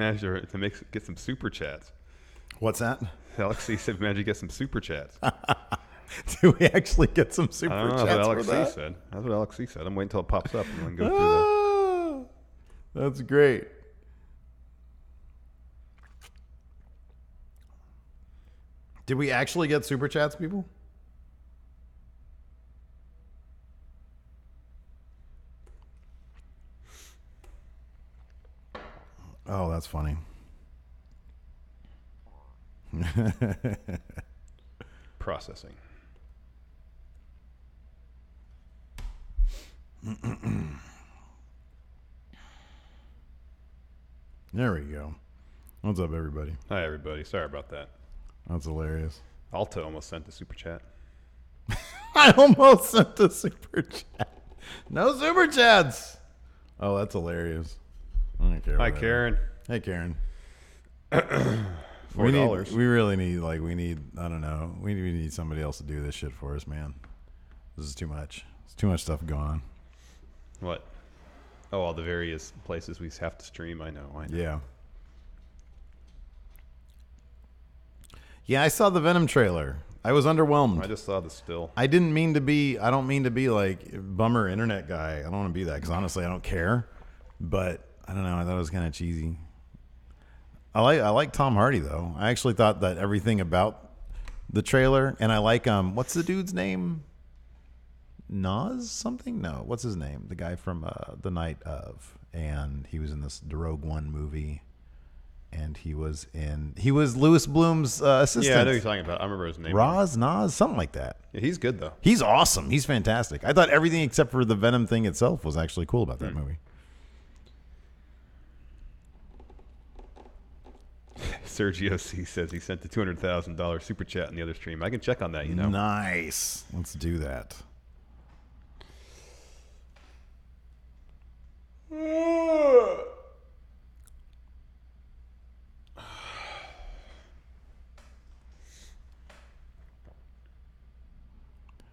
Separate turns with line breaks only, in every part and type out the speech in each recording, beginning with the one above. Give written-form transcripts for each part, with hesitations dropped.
managed to get some super chats.
What's that?
Alex C said managed to get some super chats.
Do we actually get some super
I don't know,
chats
that's what
for
Alex
that?
C said. That's what Alex C said. I'm waiting until it pops up and then go through that.
That's great. Did we actually get super chats, people? Oh, that's funny.
Processing.
There we go. What's up, everybody?
Hi, everybody. Sorry about that.
That's hilarious.
Alta almost sent a super chat.
I almost sent a super chat. No super chats. Oh, that's hilarious. I don't care.
Hi, Karen.
Hey, Karen.
$4.
We really need, I don't know. We need somebody else to do this shit for us, man. This is too much. It's too much stuff going on.
What? Oh, all the various places we have to stream. I know.
Yeah. Yeah, I saw the Venom trailer. I was underwhelmed.
I just saw the still.
I don't mean to be like bummer internet guy. I don't want to be that because honestly, I don't care. But I don't know. I thought it was kind of cheesy. I like Tom Hardy though. I actually thought that everything about the trailer, and I like what's the dude's name? Nas something? No, what's his name? The guy from The Night of, and he was in this Rogue One movie. And he was Louis Bloom's assistant.
Yeah, I know who you're talking about. I remember his name.
Nas, something like that.
Yeah, he's good though.
He's awesome. He's fantastic. I thought everything except for the Venom thing itself was actually cool about that movie.
Sergio C says he sent the $200,000 super chat in the other stream. I can check on that, you know.
Nice. Let's do that.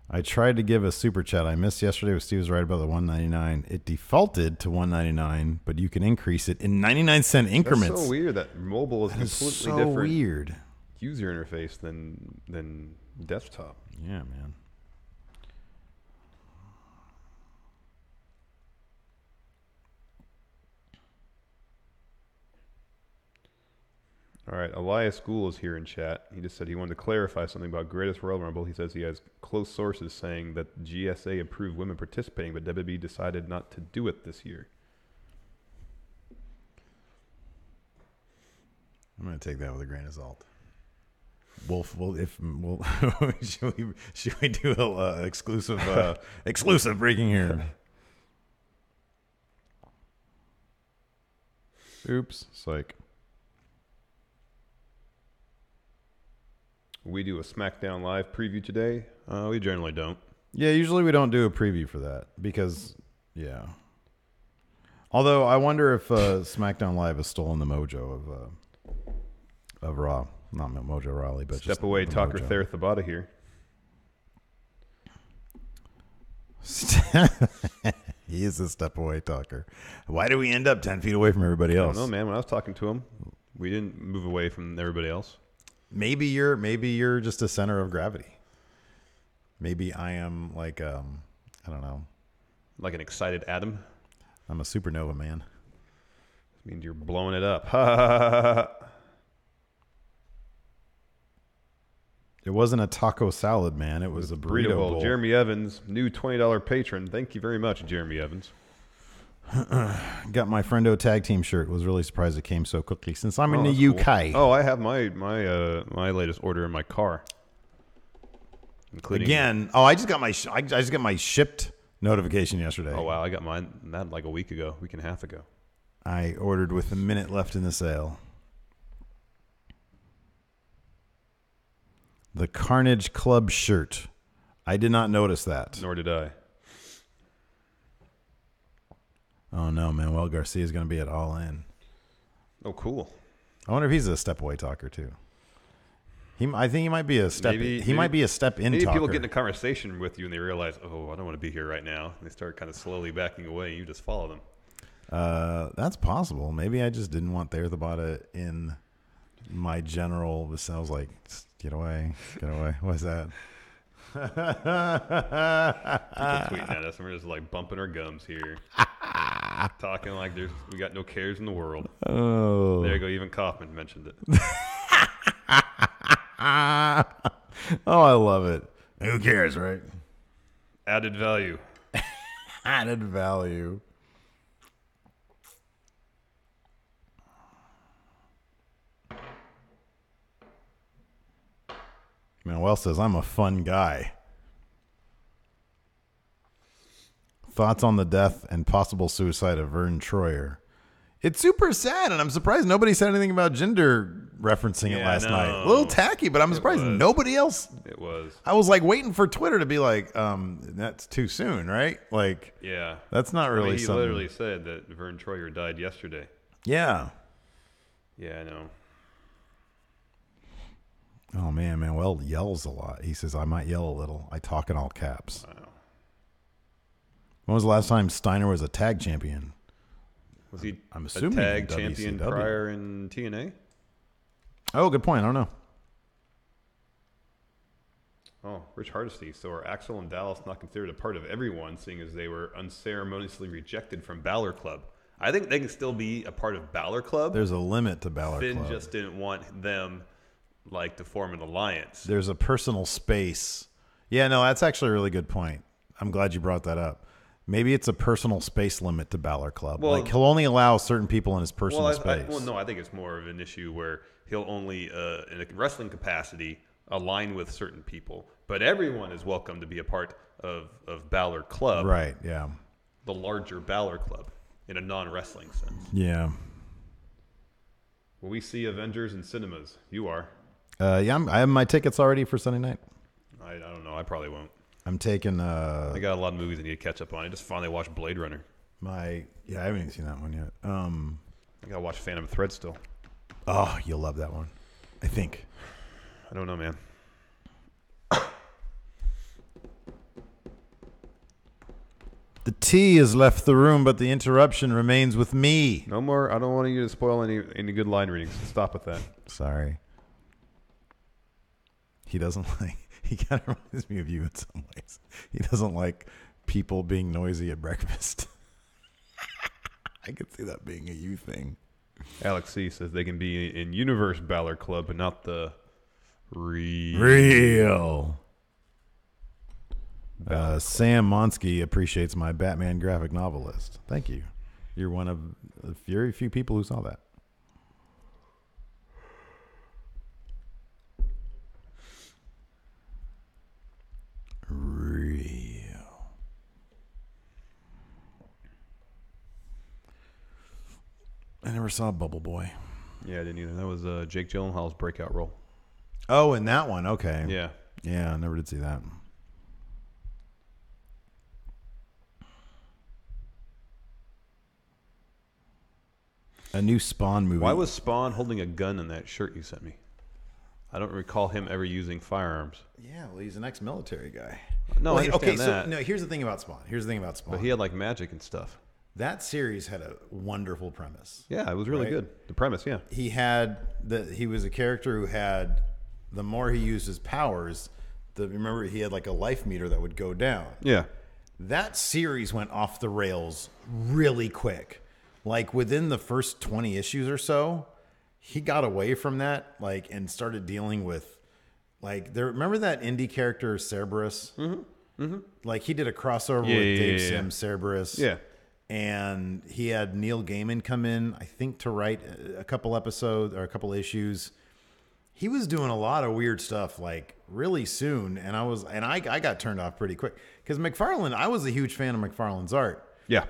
I tried to give a super chat. I missed yesterday with Steve was right about the $1.99. It defaulted to $1.99, but you can increase it in 99-cent increments.
That's so weird that mobile is completely
so
different
weird
user interface than desktop.
Yeah, man.
All right, Elias Gould is here in chat. He just said he wanted to clarify something about Greatest Royal Rumble. He says he has close sources saying that GSA approved women participating, but WWE decided not to do it this year.
I'm going to take that with a grain of salt. Should we do a exclusive breaking here? Oops, psych.
We do a SmackDown Live preview today. We generally don't.
Yeah, usually we don't do a preview for that because, yeah. Although I wonder if SmackDown Live has stolen the mojo of Raw. Not Mojo Rawley, but
Step away, talker
mojo.
Thayer Thabata here.
He is a step away talker. Why do we end up 10 feet away from everybody else?
I don't know, man. When I was talking to him, we didn't move away from everybody else.
Maybe you're just a center of gravity. Maybe I am like I don't know,
like an excited atom.
I'm a supernova man.
This means you're blowing it up.
It wasn't a taco salad, man. It was a burrito bowl.
Jeremy Evans, new $20 patron. Thank you very much, Jeremy Evans.
Got my friendo tag team shirt. Was really surprised it came so quickly since I'm in the UK.
Cool. Oh, I have my latest order in my car. Including
again. Oh, I just got my shipped notification yesterday.
Oh wow, I got mine that like a week and a half ago.
I ordered with a minute left in the sale. The Carnage Club shirt. I did not notice that.
Nor did I.
Oh, no, Manuel Garcia is going to be at All In.
Oh, cool.
I wonder if he's a step away talker, too. I think he might be a step. Might be a step in.
Maybe
talker.
People get in a conversation with you and they realize, oh, I don't want to be here right now. And they start kind of slowly backing away. And you just follow them.
That's possible. Maybe I just didn't want There the Bada in my general. I was like, just get away. What's that?
People tweeting at us, and we're just like bumping our gums here, talking like we got no cares in the world.
Oh,
there you go. Even Kaufman mentioned it.
Oh, I love it. Who cares, right?
Added value.
Added value. Manuel says, I'm a fun guy. Thoughts on the death and possible suicide of Vern Troyer. It's super sad, and I'm surprised nobody said anything about gender referencing it last night. A little tacky, but I'm surprised nobody else.
It was.
I was like waiting for Twitter to be like, that's too soon, right? Like,
yeah,
that's not really
he
something.
Literally said that Vern Troyer died yesterday.
Yeah.
Yeah, I know.
Oh, man, Manuel yells a lot. He says, I might yell a little. I talk in all caps.
Wow.
When was the last time Steiner was a tag champion?
Was he
I'm assuming
a tag
in
champion
WCW.
prior in TNA?
Oh, good point. I don't know.
Oh, Rich Hardesty. So are Axel and Dallas not considered a part of everyone, seeing as they were unceremoniously rejected from Balor Club? I think they can still be a part of Balor Club.
There's a limit to Balor
Finn
Club.
just didn't want them to form an alliance.
There's a personal space. Yeah, no, that's actually a really good point. I'm glad you brought that up. Maybe it's a personal space limit to Balor Club.
Well,
like he'll only allow certain people in his personal space.
I think it's more of an issue where he'll only, in a wrestling capacity, align with certain people. But everyone is welcome to be a part of Balor Club.
Right, yeah.
The larger Balor Club in a non-wrestling sense.
Yeah.
Will we see Avengers in cinemas? You are.
Yeah, I have my tickets already for Sunday night.
I don't know. I probably won't.
I'm taking
I got a lot of movies I need to catch up on. I just finally watched Blade Runner.
I haven't even seen that one yet.
I gotta watch Phantom Thread still.
Oh, you'll love that one. I think.
I don't know, man.
The tea has left the room, but the interruption remains with me.
No more. I don't want you to spoil any good line readings. Stop with that.
Sorry. He doesn't like. He kind of reminds me of you in some ways. He doesn't like people being noisy at breakfast. I could see that being a you thing.
Alex C says they can be in Universe Balor Club, but not the
real. Sam Monsky appreciates my Batman graphic novelist. Thank you. You're one of very few people who saw that. Real. I never saw Bubble Boy.
Yeah, I didn't either. That was Jake Gyllenhaal's breakout role.
Oh, in that one. Okay.
Yeah.
Yeah, I never did see that. A new Spawn movie.
Why was Spawn holding a gun in that shirt you sent me? I don't recall him ever using firearms.
Yeah, well, he's an ex-military guy.
No,
well,
I understand that.
So, no, here's the thing about Spawn.
But he had like magic and stuff.
That series had a wonderful premise.
Yeah, it was really good. The premise, yeah.
He was a character who had, the more he used his powers, remember he had like a life meter that would go down.
Yeah.
That series went off the rails really quick. Like within the first 20 issues or so, he got away from that, like, and started dealing with, like, remember that indie character Cerberus?
Mm-hmm. Mm-hmm.
Like, he did a crossover with Dave Sim, Cerberus.
Yeah.
And he had Neil Gaiman come in, I think, to write a couple episodes or a couple issues. He was doing a lot of weird stuff, like, really soon. And I got turned off pretty quick. Because McFarlane, I was a huge fan of McFarlane's art.
Yeah.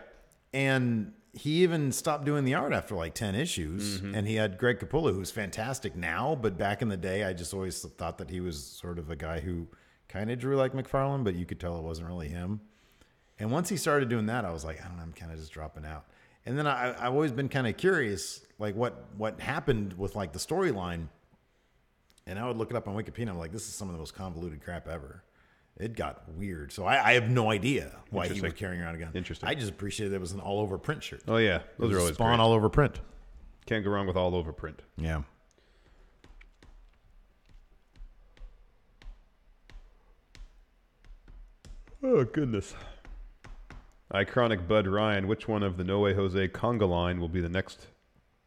And he even stopped doing the art after like 10 issues.
Mm-hmm.
And he had Greg Capullo, who's fantastic now. But back in the day, I just always thought that he was sort of a guy who kind of drew like McFarlane, but you could tell it wasn't really him. And once he started doing that, I was like, I don't know, I'm kind of just dropping out. And then I've always been kind of curious, like what happened with like the storyline. And I would look it up on Wikipedia. I'm like, this is some of the most convoluted crap ever. it got weird. So I have no idea why he was
Interesting.
carrying around a gun.
Interesting.
I just appreciated it was an all over print shirt.
Oh yeah, those are always
Spawn
great.
all over print.
Can't go wrong with all over print.
Yeah.
Oh goodness. Iconic Bud Ryan. Which one of the No Way Jose conga line will be the next?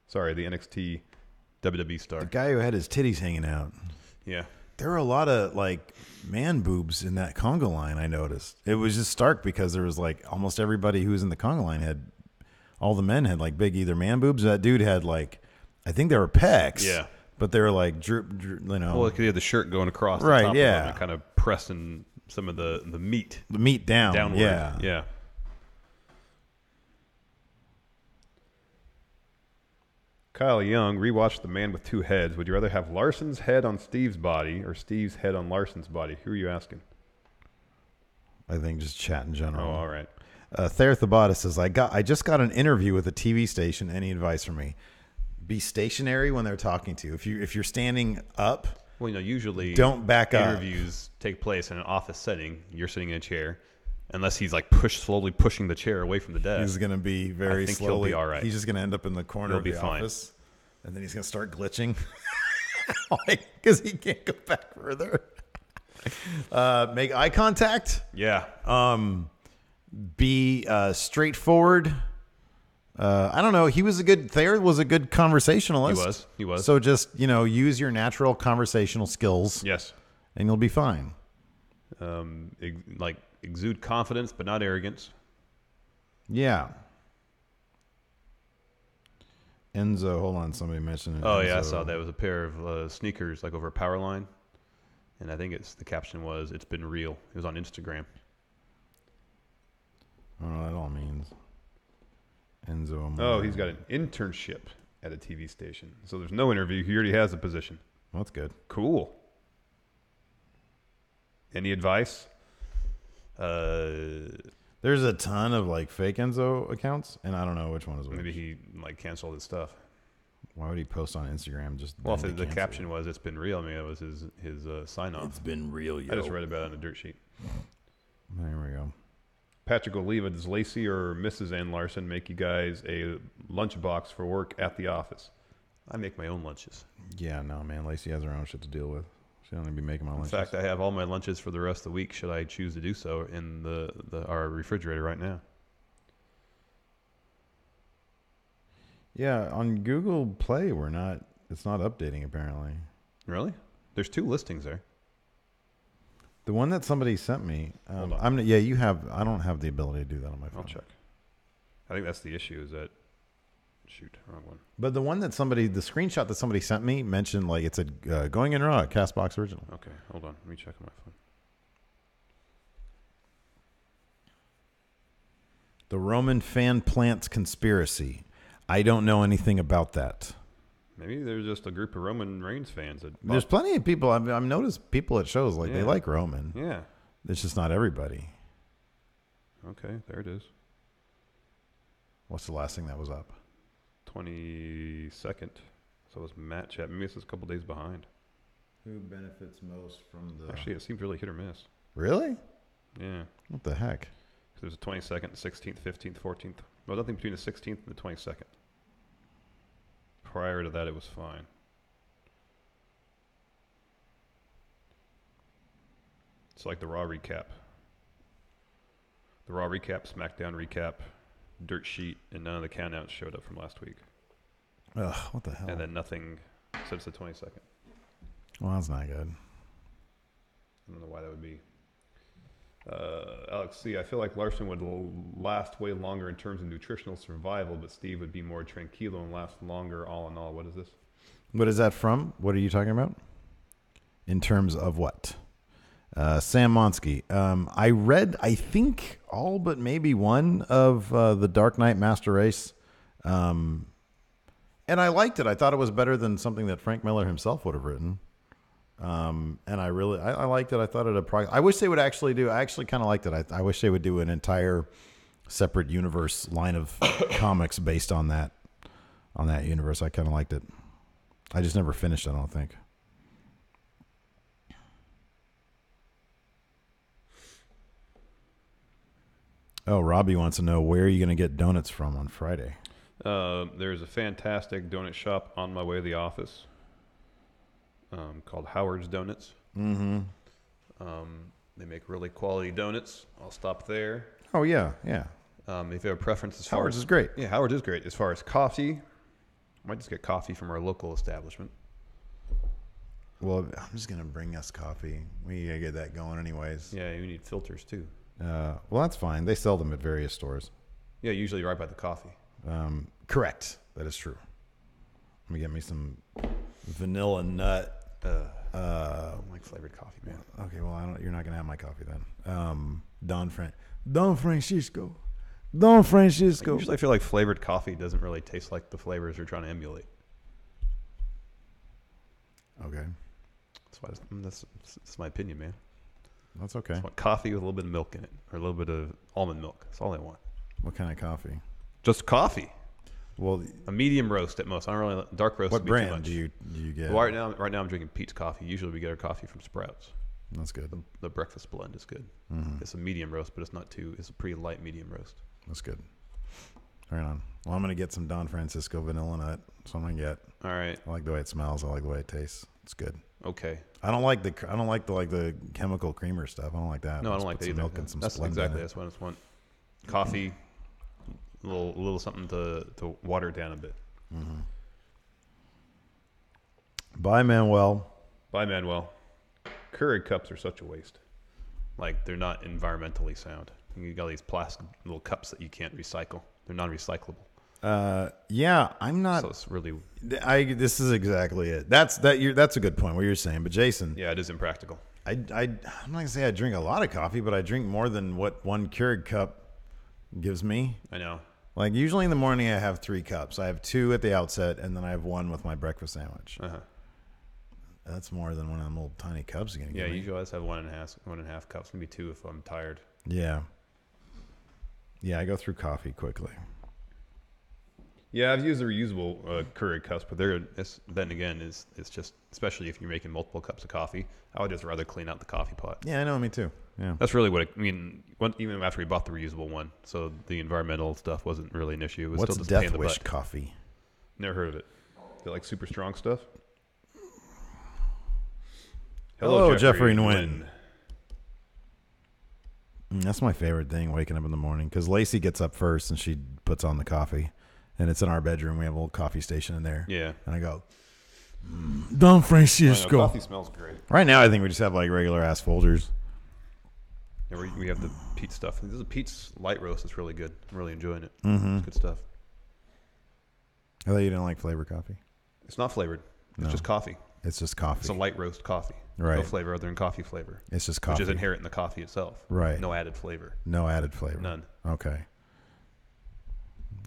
Sorry, the NXT WWE star.
The guy who had his titties hanging out.
Yeah.
There were a lot of like man boobs in that conga line. I noticed it was just stark because there was like almost everybody who was in the conga line had, all the men had like big either man boobs. That dude had like, I think they were pecs.
Yeah.
But they were like droop, you know.
Well, he had the shirt going across.
Right,
The top
yeah.
Of him and kind of pressing some of the meat
the meat down.
downward.
Yeah.
Yeah. Kyle Young, rewatched The Man with Two Heads. Would you rather have Larson's head on Steve's body or Steve's head on Larson's body? Who are you asking?
I think just chat in general.
Oh, all right.
Thayer Thabata says, I just got an interview with a TV station. Any advice for me? Be stationary when they're talking to you. If you're standing up,
Well, you know, usually
don't back up.
interviews take place in an office setting. You're sitting in a chair, unless he's like slowly pushing the chair away from the desk.
He's going to be very
I think
slowly.
he'll be all right.
He's just going to end up in the corner
He'll
of
be
the
fine.
office, and then he's going to start glitching because he can't go back further. Make eye contact.
Yeah.
Be straightforward. I don't know. Thayer was a good conversationalist.
He was.
So just, use your natural conversational skills
Yes.
and you'll be fine.
Exude confidence, but not arrogance.
Yeah. Enzo, hold on. Somebody mentioned it.
Oh, yeah, I
Enzo.
saw that. It was a pair of sneakers like over a power line. And I think the caption was, "It's been real." It was on Instagram.
I don't know what that all means. Enzo.
Oh, he's got an internship at a TV station. So there's no interview. He already has a position.
That's good.
Cool. Any advice?
There's a ton of like fake Enzo accounts, and I don't know which one is which.
Maybe he canceled his stuff.
Why would he post on Instagram? Just
Well, if
then to
the
cancel
caption was "It's been real," I mean, that was his sign off.
It's been real, yo.
I just read about it on a dirt sheet.
There we go.
Patrick Oliva, does Lacey or Mrs. Ann Larson make you guys a lunchbox for work at the office? I make my own lunches.
Yeah, no, man. Lacey has her own shit to deal with. She don't be making my
In
lunches.
fact, I have all my lunches for the rest of the week, should I choose to do so, in our refrigerator right now.
Yeah, on Google Play, it's not updating apparently.
Really? There's 2 listings there.
The one that somebody sent me,
Hold on.
I don't have the ability to do that on my phone.
I'll check. I think that's the issue, is that... Shoot, wrong one.
But the the screenshot that somebody sent me mentioned like it's a Going in Raw, Castbox original.
Okay, hold on. Let me check on my phone.
The Roman fan plants conspiracy. I don't know anything about that.
Maybe there's just a group of Roman Reigns fans that...
There's plenty of people. I've noticed people at shows like they
Yeah.
like Roman.
Yeah.
It's just not everybody.
Okay, there it is.
What's the last thing that was up?
22nd. So it was Matt Chat. Maybe it's just a couple days behind.
Who benefits most from the...
Actually, it seems really hit or miss.
Really?
Yeah.
What the heck?
There's a 22nd, 16th, 15th, 14th. Well, nothing between the 16th and the 22nd. Prior to that, it was fine. It's like the Raw recap. The Raw recap, SmackDown recap, dirt sheet, and none of the countouts showed up from last week.
Ugh, what the hell?
And then nothing since the 22nd.
Well, that's not good.
I don't know why that would be. Alex C., I feel like Larson would last way longer in terms of nutritional survival, but Steve would be more tranquilo and last longer all in all. What is this?
What is that from? What are you talking about? In terms of what? Sam Monsky. I read, I think, all but maybe one of the Dark Knight Master Race. And I liked it. I thought it was better than something that Frank Miller himself would have written. And I liked it. I thought I wish they would actually I actually kind of liked it. I wish they would do an entire separate universe line of comics based on that universe. I kind of liked it. I just never finished, I don't think. Oh, Robbie wants to know where are you going to get donuts from on Friday?
There's a fantastic donut shop on my way to the office called Howard's Donuts.
Mm-hmm.
They make really quality donuts. I'll stop there.
Oh, yeah, yeah.
If you have a preference as far
Howard's
as...
is great.
Yeah, Howard's is great. As far as coffee, I might just get coffee from our local establishment.
Well, I'm just going to bring us coffee. We got to get that going anyways.
Yeah, you need filters too.
Well, that's fine. They sell them at various stores.
Yeah, usually right by the coffee.
Correct. That is true. Let me get me some vanilla nut.
I don't like flavored coffee, man.
Okay, well, you're not going to have my coffee then. Don Francisco. Don Francisco.
Usually I feel like flavored coffee doesn't really taste like the flavors you're trying to emulate.
Okay.
That's my opinion, man.
That's okay.
I just want coffee with a little bit of milk in it, or a little bit of almond milk. That's all I want.
What kind of coffee?
Just coffee.
Well,
A medium roast at most. I don't really dark roast.
what
would be too
brand
much.
do you get?
Well, right now I'm drinking Pete's coffee. Usually we get our coffee from Sprouts.
That's good.
The breakfast blend is good.
Mm-hmm.
It's a medium roast, but it's not too. It's a pretty light medium roast.
That's good. Right on. Well, I'm going to get some Don Francisco vanilla nut. That's what I'm going to get.
All right.
I like the way it smells. I like the way it tastes. It's good.
Okay.
I don't like the chemical creamer stuff. I don't like that.
No, I
Just
don't like
put
that
some
either.
milk and some
That's
Splenda in
exactly.
it.
That's what I just want. Coffee, a little something to water it down a bit.
Mm-hmm. Bye, Manuel.
Bye, Manuel. Keurig cups are such a waste. Like, they're not environmentally sound. You got these plastic little cups that you can't recycle. They're non-recyclable.
Yeah, I'm not.
So it's really...
This is exactly it. That's a good point. What you're saying, but Jason,
Yeah, it is impractical.
I'm not gonna say I drink a lot of coffee, but I drink more than what one Keurig cup gives me.
I know.
Like usually in the morning, I have 3 cups. I have 2 at the outset, and then I have 1 with my breakfast sandwich.
Uh-huh.
That's more than one of them little tiny cups are gonna
Yeah,
give me.
usually I just have one and a half cups, maybe 2 if I'm tired.
Yeah. Yeah, I go through coffee quickly.
Yeah, I've used the reusable Keurig cups, but then again, it's just, especially if you're making multiple cups of coffee, I would just rather clean out the coffee pot.
Yeah, I know, me too. Yeah.
That's really what I mean. Even after we bought the reusable one, so the environmental stuff wasn't really an issue. It was
What's
still just a pain
Death
in the
Wish
butt.
coffee?
Never heard of it. Is it like super strong stuff?
Hello, Jeffrey Nguyen. That's my favorite thing, waking up in the morning, because Lacey gets up first and she puts on the coffee, and it's in our bedroom. We have a little coffee station in there.
Yeah.
And I go, Don Francisco.
Coffee smells great.
Right now, I think we just have like regular ass Folgers.
Yeah, we have the Pete's stuff. This is a Pete's light roast. It's really good. I'm really enjoying it.
Mm-hmm.
It's good stuff.
I thought you didn't like flavor coffee.
It's not flavored. It's
No.
just coffee.
It's just coffee.
It's a light roast coffee.
Right.
No flavor other than coffee flavor.
It's just coffee.
Which is inherent in the coffee itself.
Right.
No added flavor.
No added flavor.
None.
Okay.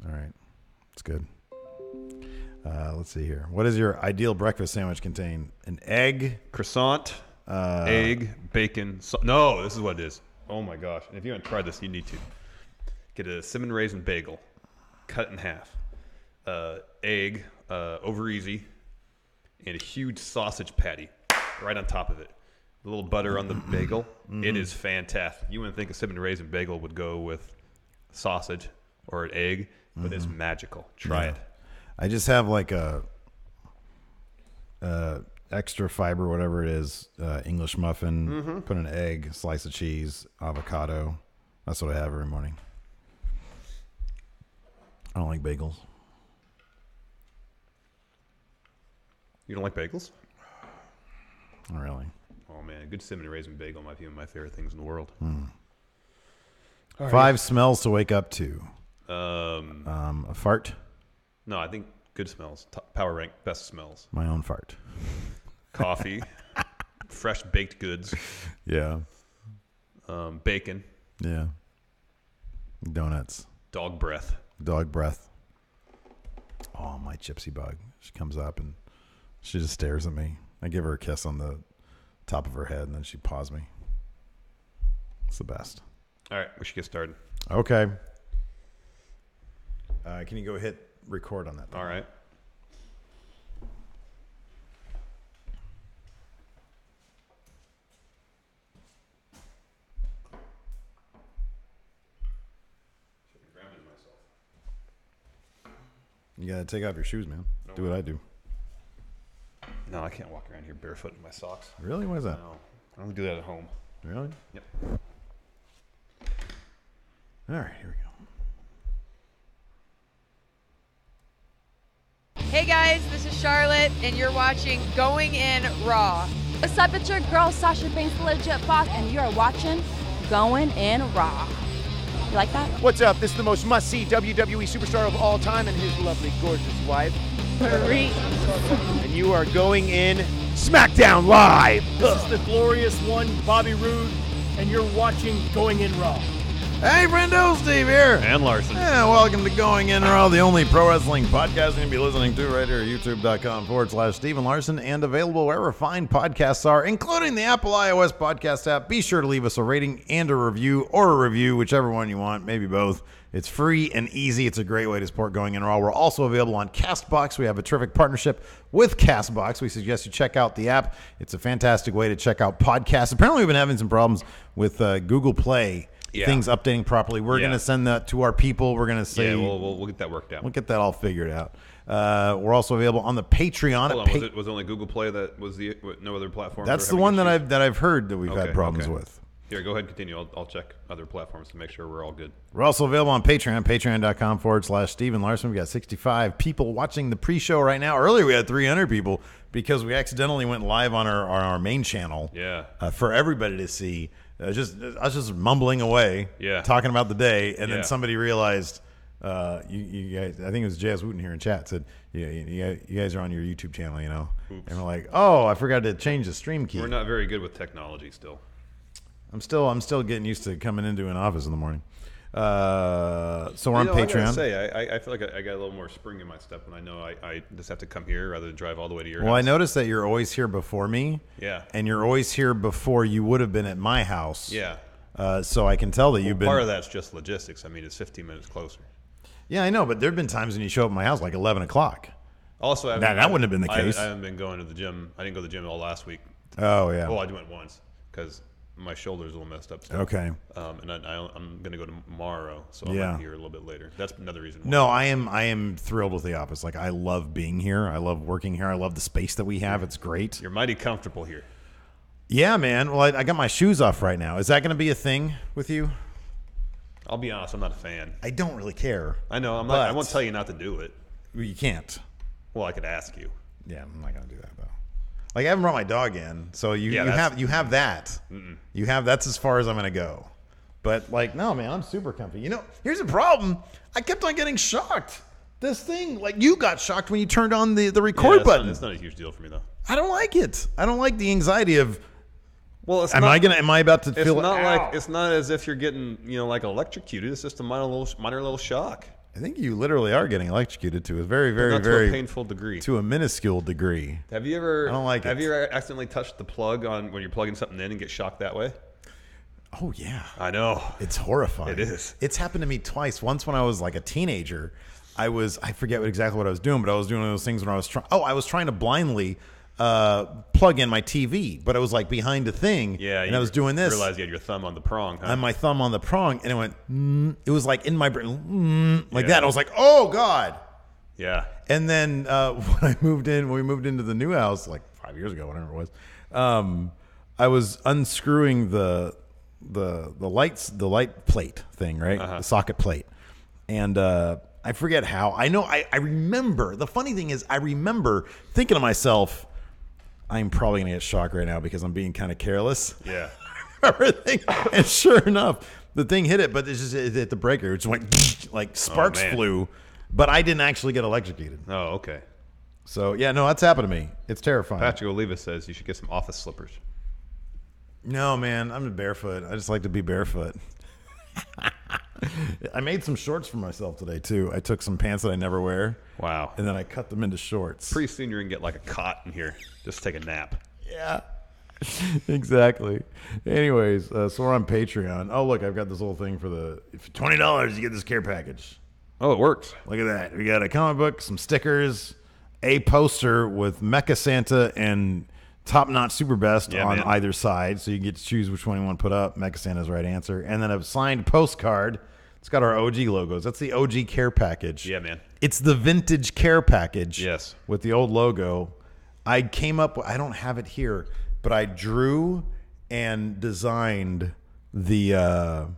All right. It's good. Let's see here. What does your ideal breakfast sandwich contain? An egg?
Croissant, egg, bacon. No, this is what it is. Oh my gosh. And if you haven't tried this, you need to. Get a cinnamon raisin bagel. Cut it in half. Egg, over easy. And a huge sausage patty right on top of it. A little butter on the bagel. Mm-hmm. It is fantastic. You wouldn't think a cinnamon raisin bagel would go with sausage or an egg, but it's magical. Try it.
I just have like a extra fiber, whatever it is, English muffin, put an egg, slice of cheese, avocado. That's what I have every morning. I don't like bagels.
You don't like bagels?
Not really.
Oh man, a good cinnamon raisin bagel might be one of my favorite things in the world.
All 5 smells to wake up to.
A
fart.
No, I think good smells. Power rank best smells.
My own fart.
Coffee, fresh baked goods,
Yeah.
bacon,
Yeah. Donuts.
dog breath.
Dog breath. Oh, my gypsy bug. She comes up and she just stares at me. I give her a kiss on the top of her head and then she paws me. It's the best.
All right, we should get started.
Okay. Can you go hit record on that thing?
All right.
You got to take off your shoes, man.
No.
Do what I do.
No, I can't walk around here barefoot in my socks.
Really? Why is that?
No, I only do that at home.
Really?
Yep.
All right, here we go.
Hey guys, this is Charlotte, and you're watching Going In Raw.
What's up? It's your girl Sasha Banks, the legit boss, and you're watching Going In Raw. You like that?
What's up? This is the most must-see WWE superstar of all time and his lovely, gorgeous wife.
Marie.
And you are going in SmackDown Live.
This is the glorious one, Bobby Roode, and you're watching Going In Raw.
Hey, friendo, Steve here.
And Larson.
Yeah, welcome to Going In Raw, the only pro wrestling podcast you're going to be listening to right here at youtube.com/Steven Larson, and available wherever fine podcasts are, including the Apple iOS podcast app. Be sure to leave us a rating and a review, whichever one you want, maybe both. It's free and easy. It's a great way to support Going In Raw. We're also available on CastBox. We have a terrific partnership with CastBox. We suggest you check out the app. It's a fantastic way to check out podcasts. Apparently, we've been having some problems with Google Play. Yeah. Things updating properly. We're going to send that to our people. We're going to say...
Yeah, we'll get that worked out.
We'll get that all figured out. We're also available on the Patreon.
Hold on, was it only Google Play that was no other platform?
That's the one that I've heard that we've had problems with.
Here, go ahead and continue. I'll check other platforms to make sure we're all good.
We're also available on Patreon, patreon.com/Steven Larson. We got 65 people watching the pre-show right now. Earlier, we had 300 people because we accidentally went live on our main channel for everybody to see. I was just mumbling away, talking about the day, and then somebody realized, you guys, I think it was J.S. Wooten here in chat, said, you guys are on your YouTube channel, you know. Oops. And we're like, oh, I forgot to change the stream key.
We're not very good with technology still.
I'm still getting used to coming into an office in the morning. So we're on Patreon.
I gotta say, I feel like I got a little more spring in my step when I know I just have to come here rather than drive all the way to your house.
Well, I noticed that you're always here before me.
Yeah.
And you're always here before you would have been at my house.
Yeah.
So I can tell that you've been...
Part of that's just logistics. I mean, it's 15 minutes closer.
Yeah, I know, but there have been times when you show up at my house like 11 o'clock.
Also,
that wouldn't have been the case.
I haven't been going to the gym. I didn't go to the gym all last week.
Oh, yeah.
Well, I went once because... my shoulder's a little messed up. Still.
Okay.
And I'm going to go tomorrow, so I'm going to be here a little bit later. That's another reason why.
No, I am thrilled with the office. Like, I love being here. I love working here. I love the space that we have. It's great.
You're mighty comfortable here.
Yeah, man. Well, I got my shoes off right now. Is that going to be a thing with you?
I'll be honest. I'm not a fan.
I don't really care.
I know. I won't tell you not to do it.
You can't.
Well, I could ask you.
Yeah, I'm not going to do that, though. Like, I haven't brought my dog in, so you have that. Mm-mm. That's as far as I'm going to go. But, like, no, man, I'm super comfy. You know, here's the problem. I kept on getting shocked. This thing, like, you got shocked when you turned on the record button.
It's not a huge deal for me, though.
I don't like it. I don't like the anxiety of,
well,
am I about to feel...
It's not as if you're getting, like, electrocuted. It's just a minor little shock.
I think you literally are getting electrocuted to a very, very,
not
very...
to a painful degree.
To a minuscule degree.
Have you ever...
I don't like it.
Have you ever accidentally touched the plug on when you're plugging something in and get shocked that way?
Oh, yeah.
I know.
It's horrifying.
It is.
It's happened to me twice. Once when I was like a teenager, I forget exactly what I was doing, but I was doing one of those things when I was trying to blindly plug in my TV, but I was like behind a thing, and I was doing this.
You realized you had your thumb on the prong, huh?
And my thumb on the prong, and it went, it was like in my brain, like that. I was like, oh, God.
Yeah.
And then when we moved into the new house, like 5 years ago, whatever it was, I was unscrewing the light plate thing, right? The socket plate. And I forget how. I know I remember. The funny thing is I remember thinking to myself, I'm probably going to get shocked right now because I'm being kind of careless.
Yeah.
And sure enough, the thing hit it, but it hit the breaker. It just went like sparks flew, but I didn't actually get electrocuted.
Oh, okay.
So, yeah, no, that's happened to me. It's terrifying.
Patrick Oliva says you should get some office slippers.
No, man, I'm barefoot. I just like to be barefoot. I made some shorts for myself today, too. I took some pants that I never wear.
Wow.
And then I cut them into shorts.
Pretty soon you're going to get like a cot in here. Just take a nap.
Yeah. Exactly. Anyways, so we're on Patreon. Oh, look, I've got this little thing for $20, you get this care package.
Oh, it works.
Look at that. We got a comic book, some stickers, a poster with Mecha Santa and Top Knot Super Best on either side, so you get to choose which one you want to put up. Mecha Santa's right answer. And then a signed postcard It's got our OG logos. That's the OG care package.
Yeah, man.
It's the vintage care package.
Yes.
With the old logo. I came up with, I don't have it here, but I drew and designed the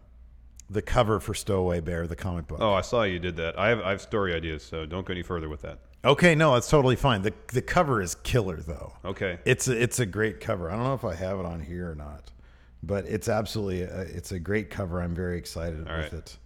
cover for Stowaway Bear, the comic book.
Oh, I saw you did that. I have story ideas, so don't go any further with that.
Okay, no, that's totally fine. The cover is killer though.
Okay.
It's a great cover. I don't know if I have it on here or not, but it's absolutely it's a great cover. I'm very excited with it.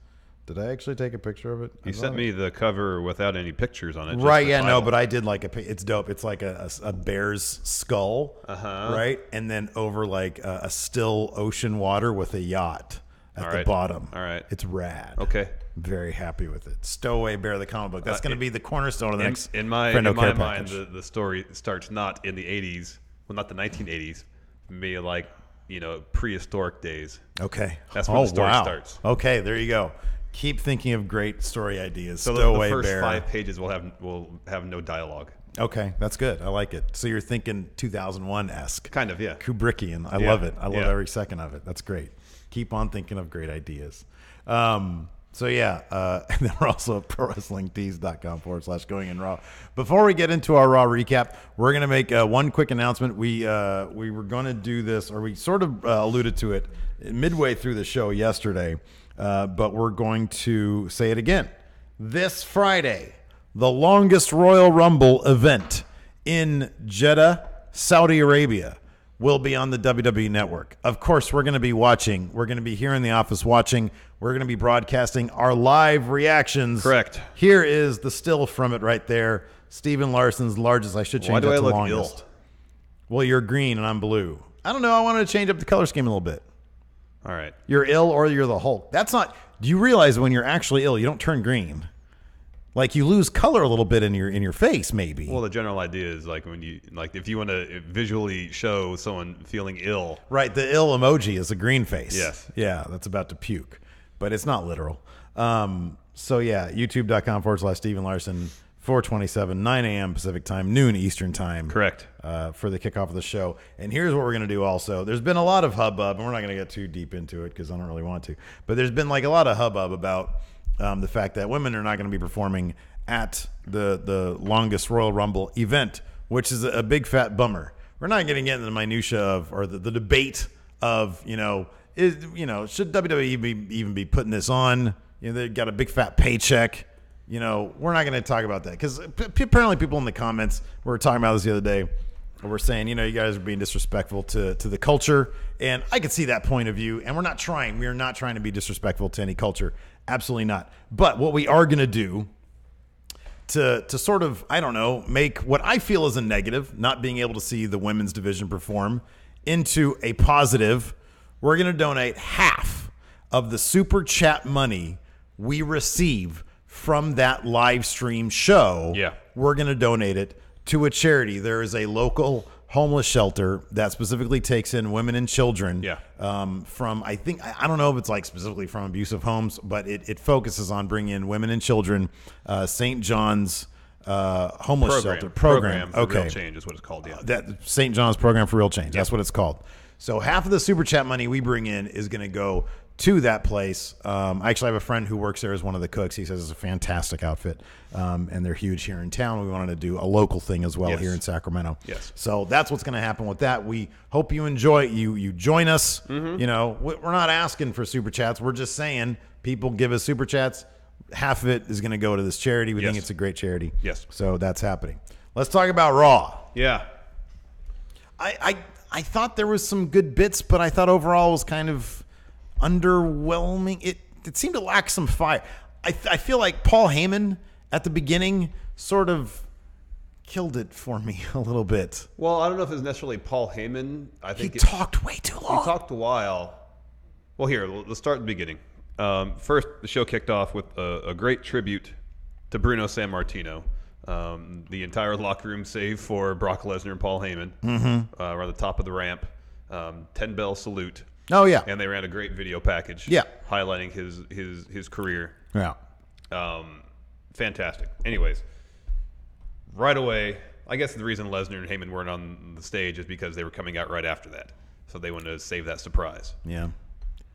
Did I actually take a picture of it?
You sent me the cover without any pictures on it.
Right, yeah, no, but I did like it's dope. It's like a bear's skull, right? And then over like a still ocean water with a yacht at the bottom.
All right.
It's rad.
Okay.
Very happy with it. Stowaway Bear, the comic book. That's going to be the cornerstone of the next
in my
Friendo
mind, the story starts not in the 80s, well, not the 1980s, maybe like, prehistoric days.
Okay.
That's where the story starts.
Okay, there you go. Keep thinking of great story ideas.
So
Stowaway
the first
Bear.
5 pages will have no dialogue.
Okay, that's good. I like it. So you're thinking 2001-esque.
Kind of, yeah.
Kubrickian. I love it. I love every second of it. That's great. Keep on thinking of great ideas. So yeah, and then we're also at prowrestlingtees.com/going-in-raw. Before we get into our Raw recap, we're going to make one quick announcement. We were going to do this, or we sort of alluded to it midway through the show yesterday, but we're going to say it again. This Friday, the longest Royal Rumble event in Jeddah, Saudi Arabia, will be on the WWE Network. Of course, we're going to be watching. We're going to be here in the office watching. We're going to be broadcasting our live reactions.
Correct.
Here is the still from it right there. Steven Larson's largest. I should change
Why do
that
I
to
look
longest.
ill?
Well, you're green and I'm blue. I don't know. I wanted to change up the color scheme a little bit.
All right.
You're ill or you're the Hulk. That's not. Do you realize when you're actually ill, you don't turn green? Like you lose color a little bit in your face, maybe.
Well, the general idea is like if you want to visually show someone feeling ill.
Right, the ill emoji is a green face.
Yes.
Yeah, that's about to puke, but it's not literal. So yeah, youtube.com/Steven Larson, 427, 9 a.m. Pacific time, noon Eastern time.
Correct.
For the kickoff of the show. And here's what we're going to do also. There's been a lot of hubbub, and we're not going to get too deep into it because I don't really want to, but there's been like a lot of hubbub about the fact that women are not going to be performing at the longest Royal Rumble event, which is a big fat bummer. We're not going to get into the minutia of, or the debate of, should WWE even be putting this on? They've got a big fat paycheck. We're not going to talk about that because apparently people in the comments, we were talking about this the other day, we're saying, you guys are being disrespectful to the culture. And I can see that point of view. And we are not trying to be disrespectful to any culture. Absolutely not. But what we are going to do to sort of, I don't know, make what I feel is a negative, not being able to see the women's division perform, into a positive, we're going to donate half of the super chat money we receive from that live stream show. Yeah. We're going to donate it to a charity. There is a local homeless shelter that specifically takes in women and children. Yeah. From, I don't know if it's like specifically from abusive homes, but it focuses on bringing in women and children. St. John's homeless shelter program.
For Real Change is what it's called. Yeah.
That St. John's program for Real Change. That's what it's called. So half of the super chat money we bring in is going to go to that place. I actually have a friend who works there as one of the cooks. He says it's a fantastic outfit, and they're huge here in town. We wanted to do a local thing as well here in Sacramento. Yes. So that's what's going to happen with that. We hope you enjoy it. You join us. Mm-hmm. We're not asking for super chats. We're just saying people give us super chats. Half of it is going to go to this charity. We think it's a great charity. Yes. So that's happening. Let's talk about Raw.
Yeah.
I thought there was some good bits, but I thought overall it was kind of underwhelming. It seemed to lack some fire. I feel like Paul Heyman at the beginning sort of killed it for me a little bit.
Well, I don't know if it's necessarily Paul Heyman. I think
he talked way too long.
He talked a while. Well, here, let's start at the beginning. First, the show kicked off with a great tribute to Bruno Sammartino. The entire locker room, save for Brock Lesnar and Paul Heyman, were on the top of the ramp. 10-bell salute.
Oh yeah,
and they ran a great video package. Yeah, highlighting his career. Yeah, fantastic. Anyways, right away, I guess the reason Lesnar and Heyman weren't on the stage is because they were coming out right after that, so they wanted to save that surprise.
Yeah,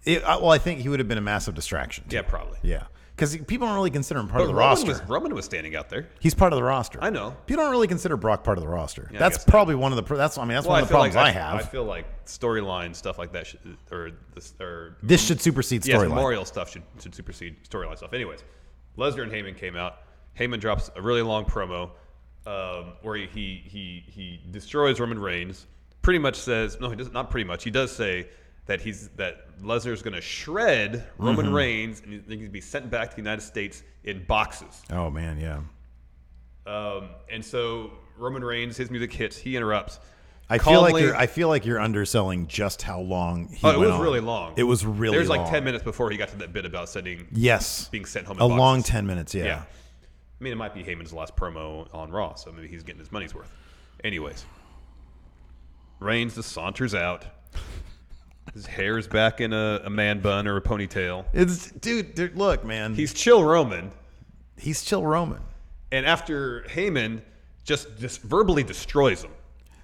Well, I think he would have been a massive distraction. Too.
Yeah, probably.
Yeah. Because people don't really consider him part of the
Roman
roster.
Roman was standing out there.
He's part of the roster.
I know.
People don't really consider Brock part of the roster.
Yeah,
that's probably one of the. That's one of the problems I have.
I feel like storyline stuff like that,
This should supersede storyline.
Yeah, memorial stuff should supersede storyline stuff. Anyways, Lesnar and Heyman came out. Heyman drops a really long promo where he destroys Roman Reigns. Pretty much says no, he does not. Pretty much, he does say that Lesnar's going to shred Roman Reigns and he's going to be sent back to the United States in boxes.
Oh man, yeah.
And so Roman Reigns, his music hits. He interrupts.
I feel like you're underselling just how long he went
it was
on.
really long.
It was really
There's
long.
like 10 minutes before he got to that bit about being sent home in
a
boxes.
long 10 minutes. Yeah.
I mean, it might be Heyman's last promo on Raw, so maybe he's getting his money's worth. Anyways, Reigns just saunters out. His hair's back in a man bun or a ponytail.
Dude, look, man.
He's chill Roman. And after Heyman just verbally destroys him.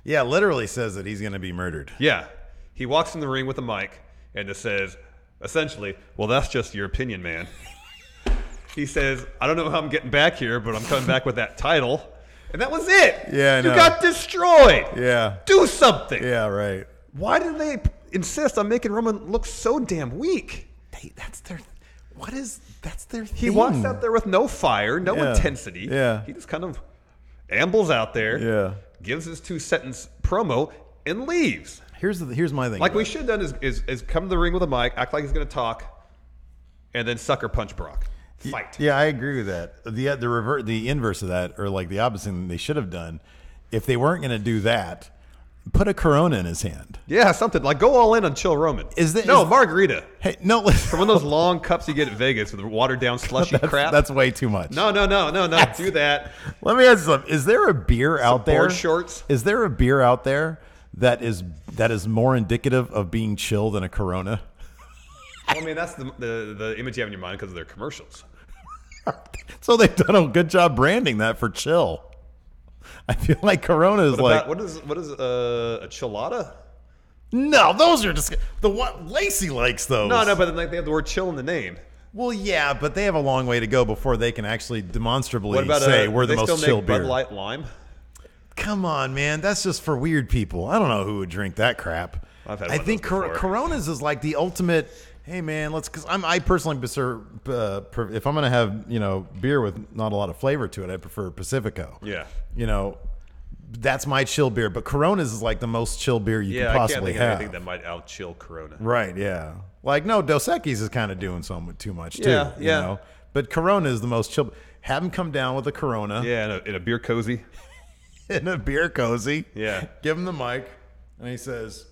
Yeah, literally says that he's going to be murdered.
Yeah. He walks in the ring with a mic and just says, essentially, well, that's just your opinion, man. He says, I don't know how I'm getting back here, but I'm coming back with that title. And that was it.
Yeah, I know.
You got destroyed.
Yeah.
Do something.
Yeah, right.
Why did they insist on making Roman look so damn weak?
That's their thing.
He walks out there with no fire, no intensity.
Yeah.
He just kind of ambles out there, gives his 2-sentence promo, and leaves.
Here's my thing.
Like we should have done is come to the ring with a mic, act like he's going to talk, and then sucker punch Brock. Fight.
Yeah, I agree with that. The inverse of that, or like the opposite thing they should have done, if they weren't going to do that, put a Corona in his hand.
Yeah, something like go all in on chill Roman. Margarita.
Hey, no,
from one of those long cups you get at Vegas with the watered down slushy crap.
That's way too much.
No, do that.
Let me ask you something. Is there a beer out there?
Board shorts.
Is there a beer out there that is more indicative of being chill than a Corona?
Well, I mean, that's the image you have in your mind because of their commercials.
So they've done a good job branding that for chill. I feel like Corona is
what is a chilada?
No, those are just the one Lacey likes those.
No, but then they have the word chill in the name.
Well, yeah, but they have a long way to go before they can actually demonstrably
what about
say we're the most chill
beer. They still make
beer.
Bud Light Lime?
Come on, man, that's just for weird people. I don't know who would drink that crap. I think Coronas is like the ultimate. Hey man, because I personally prefer if I'm gonna have beer with not a lot of flavor to it, I prefer Pacifico.
Yeah,
that's my chill beer. But Coronas is like the most chill beer you can possibly have.
I think that might out chill Corona.
Right? Yeah. Like no, Dos Equis is kind of doing something too much too. Yeah. You know? But Corona is the most chill. Have him come down with a Corona.
Yeah, in a beer cozy.
In a beer cozy.
Yeah.
Give him the mic, and he says.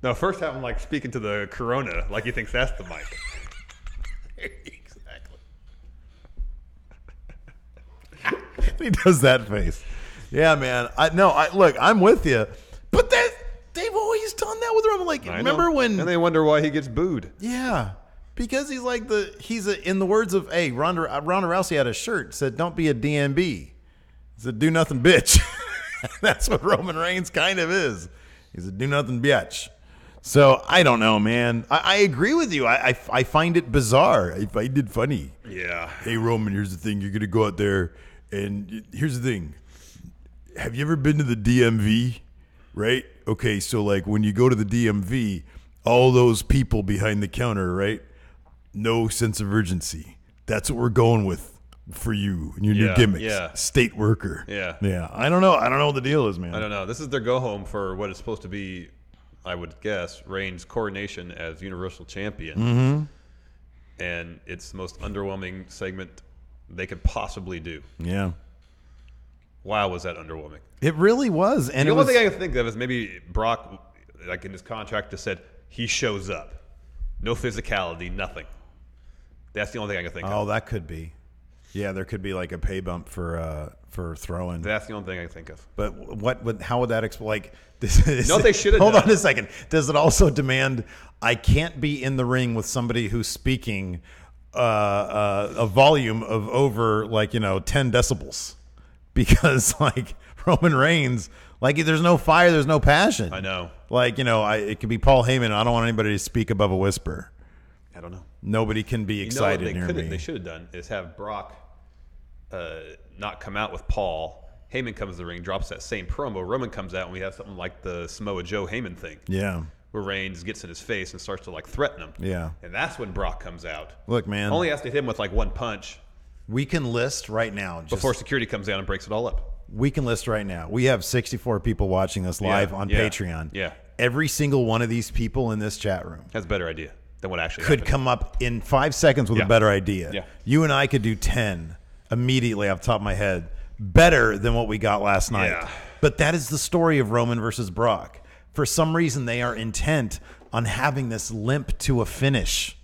No, first have him like speaking to the Corona, like he thinks that's the mic.
Exactly. He does that face. Yeah, man. Look, I'm with you, but they've always done that with Roman. Like, remember when?
And they wonder why he gets booed.
Yeah, because he's like in the words of Ronda Rousey had a shirt said, "Don't be a DMB." He said, "Do nothing, bitch." That's what Roman Reigns kind of is. He's a do nothing bitch. So I don't know, man. I agree with you. I find it bizarre. I find it funny.
Yeah.
Hey, Roman, here's the thing. You're going to go out there, and here's the thing. Have you ever been to the DMV? Right? Okay, so like when you go to the DMV, all those people behind the counter, right? No sense of urgency. That's what we're going with for you and your new gimmicks.
Yeah.
State worker.
Yeah.
Yeah. I don't know. I don't know what the deal is, man.
I don't know. This is their go home for what is supposed to be, I would guess, Reigns' coronation as Universal Champion.
Mm-hmm.
And it's the most underwhelming segment they could possibly do.
Yeah.
Wow, was that underwhelming.
It really was. And
the only thing I can think of is maybe Brock, like in his contract, just said he shows up. No physicality, nothing. That's the only thing I can think of.
Oh, that could be. Yeah, there could be like a pay bump for throwing.
That's the only thing I can think of.
But how would that explain? Like,
they should have.
Hold on a second. Does it also demand I can't be in the ring with somebody who's speaking a volume of over 10 decibels? Because like Roman Reigns, like there's no fire, there's no passion.
I know.
Like, it could be Paul Heyman. I don't want anybody to speak above a whisper.
I don't know.
Nobody can be excited near me.
They should have done is have Brock not come out with Paul. Heyman comes to the ring, drops that same promo. Roman comes out, and we have something like the Samoa Joe Heyman thing.
Yeah.
Where Reigns gets in his face and starts to like threaten him.
Yeah.
And that's when Brock comes out.
Look, man.
Only has to hit him with like one punch.
We can list right now.
Before security comes down and breaks it all up.
We can list right now. We have 64 people watching this live on Patreon.
Yeah.
Every single one of these people in this chat room
has a better idea than what actually
could
happened.
come up in 5 seconds with a better idea.
Yeah.
You and I could do 10 immediately off the top of my head. Better than what we got last night.
Yeah.
But that is the story of Roman versus Brock. For some reason, they are intent on having this limp to a finish.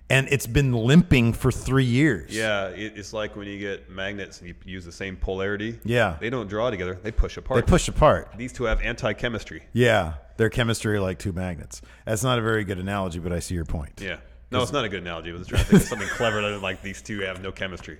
And it's been limping for 3 years.
Yeah, it's like when you get magnets and you use the same polarity.
Yeah.
They don't draw together. They push apart.
They push apart.
These two have anti-chemistry.
Yeah. Their chemistry are like two magnets. That's not a very good analogy, but I see your point.
Yeah. No, it's not a good analogy. I was trying to think of something clever that like these two have no chemistry.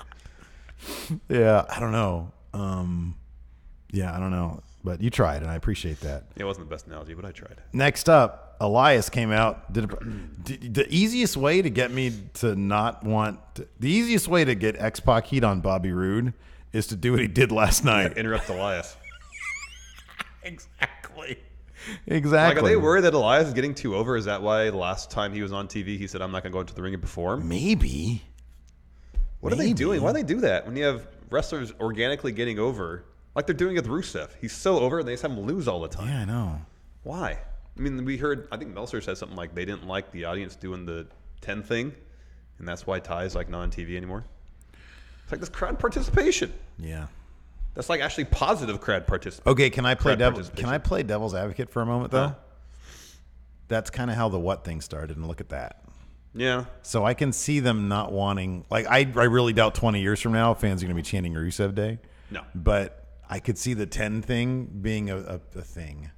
Yeah, I don't know. I don't know. But you tried, and I appreciate that.
It wasn't the best analogy, but I tried.
Next up, Elias came out. The easiest way to get me to not want... The easiest way to get X-Pac heat on Bobby Roode is to do what he did last night.
Interrupt Elias.
Exactly.
Like, are they worried that Elias is getting too over? Is that why the last time he was on TV, he said, I'm not going to go into the ring and perform?
Maybe.
What are they doing? Why do they do that when you have wrestlers organically getting over? Like they're doing it with Rusev. He's so over, and they just have him lose all the time.
Yeah, I know.
Why? I mean, we heard, I think Meltzer said something like they didn't like the audience doing the 10 thing, and that's why Ty's like not on TV anymore. It's like this crowd participation.
Yeah.
That's like actually positive crowd participation.
Okay, can I play devil's advocate for a moment, though?
Huh?
That's kind of how the what thing started, and look at that.
Yeah.
So I can see them not wanting... Like, I really doubt 20 years from now fans are going to be chanting Rusev Day.
No.
But I could see the 10 thing being a thing.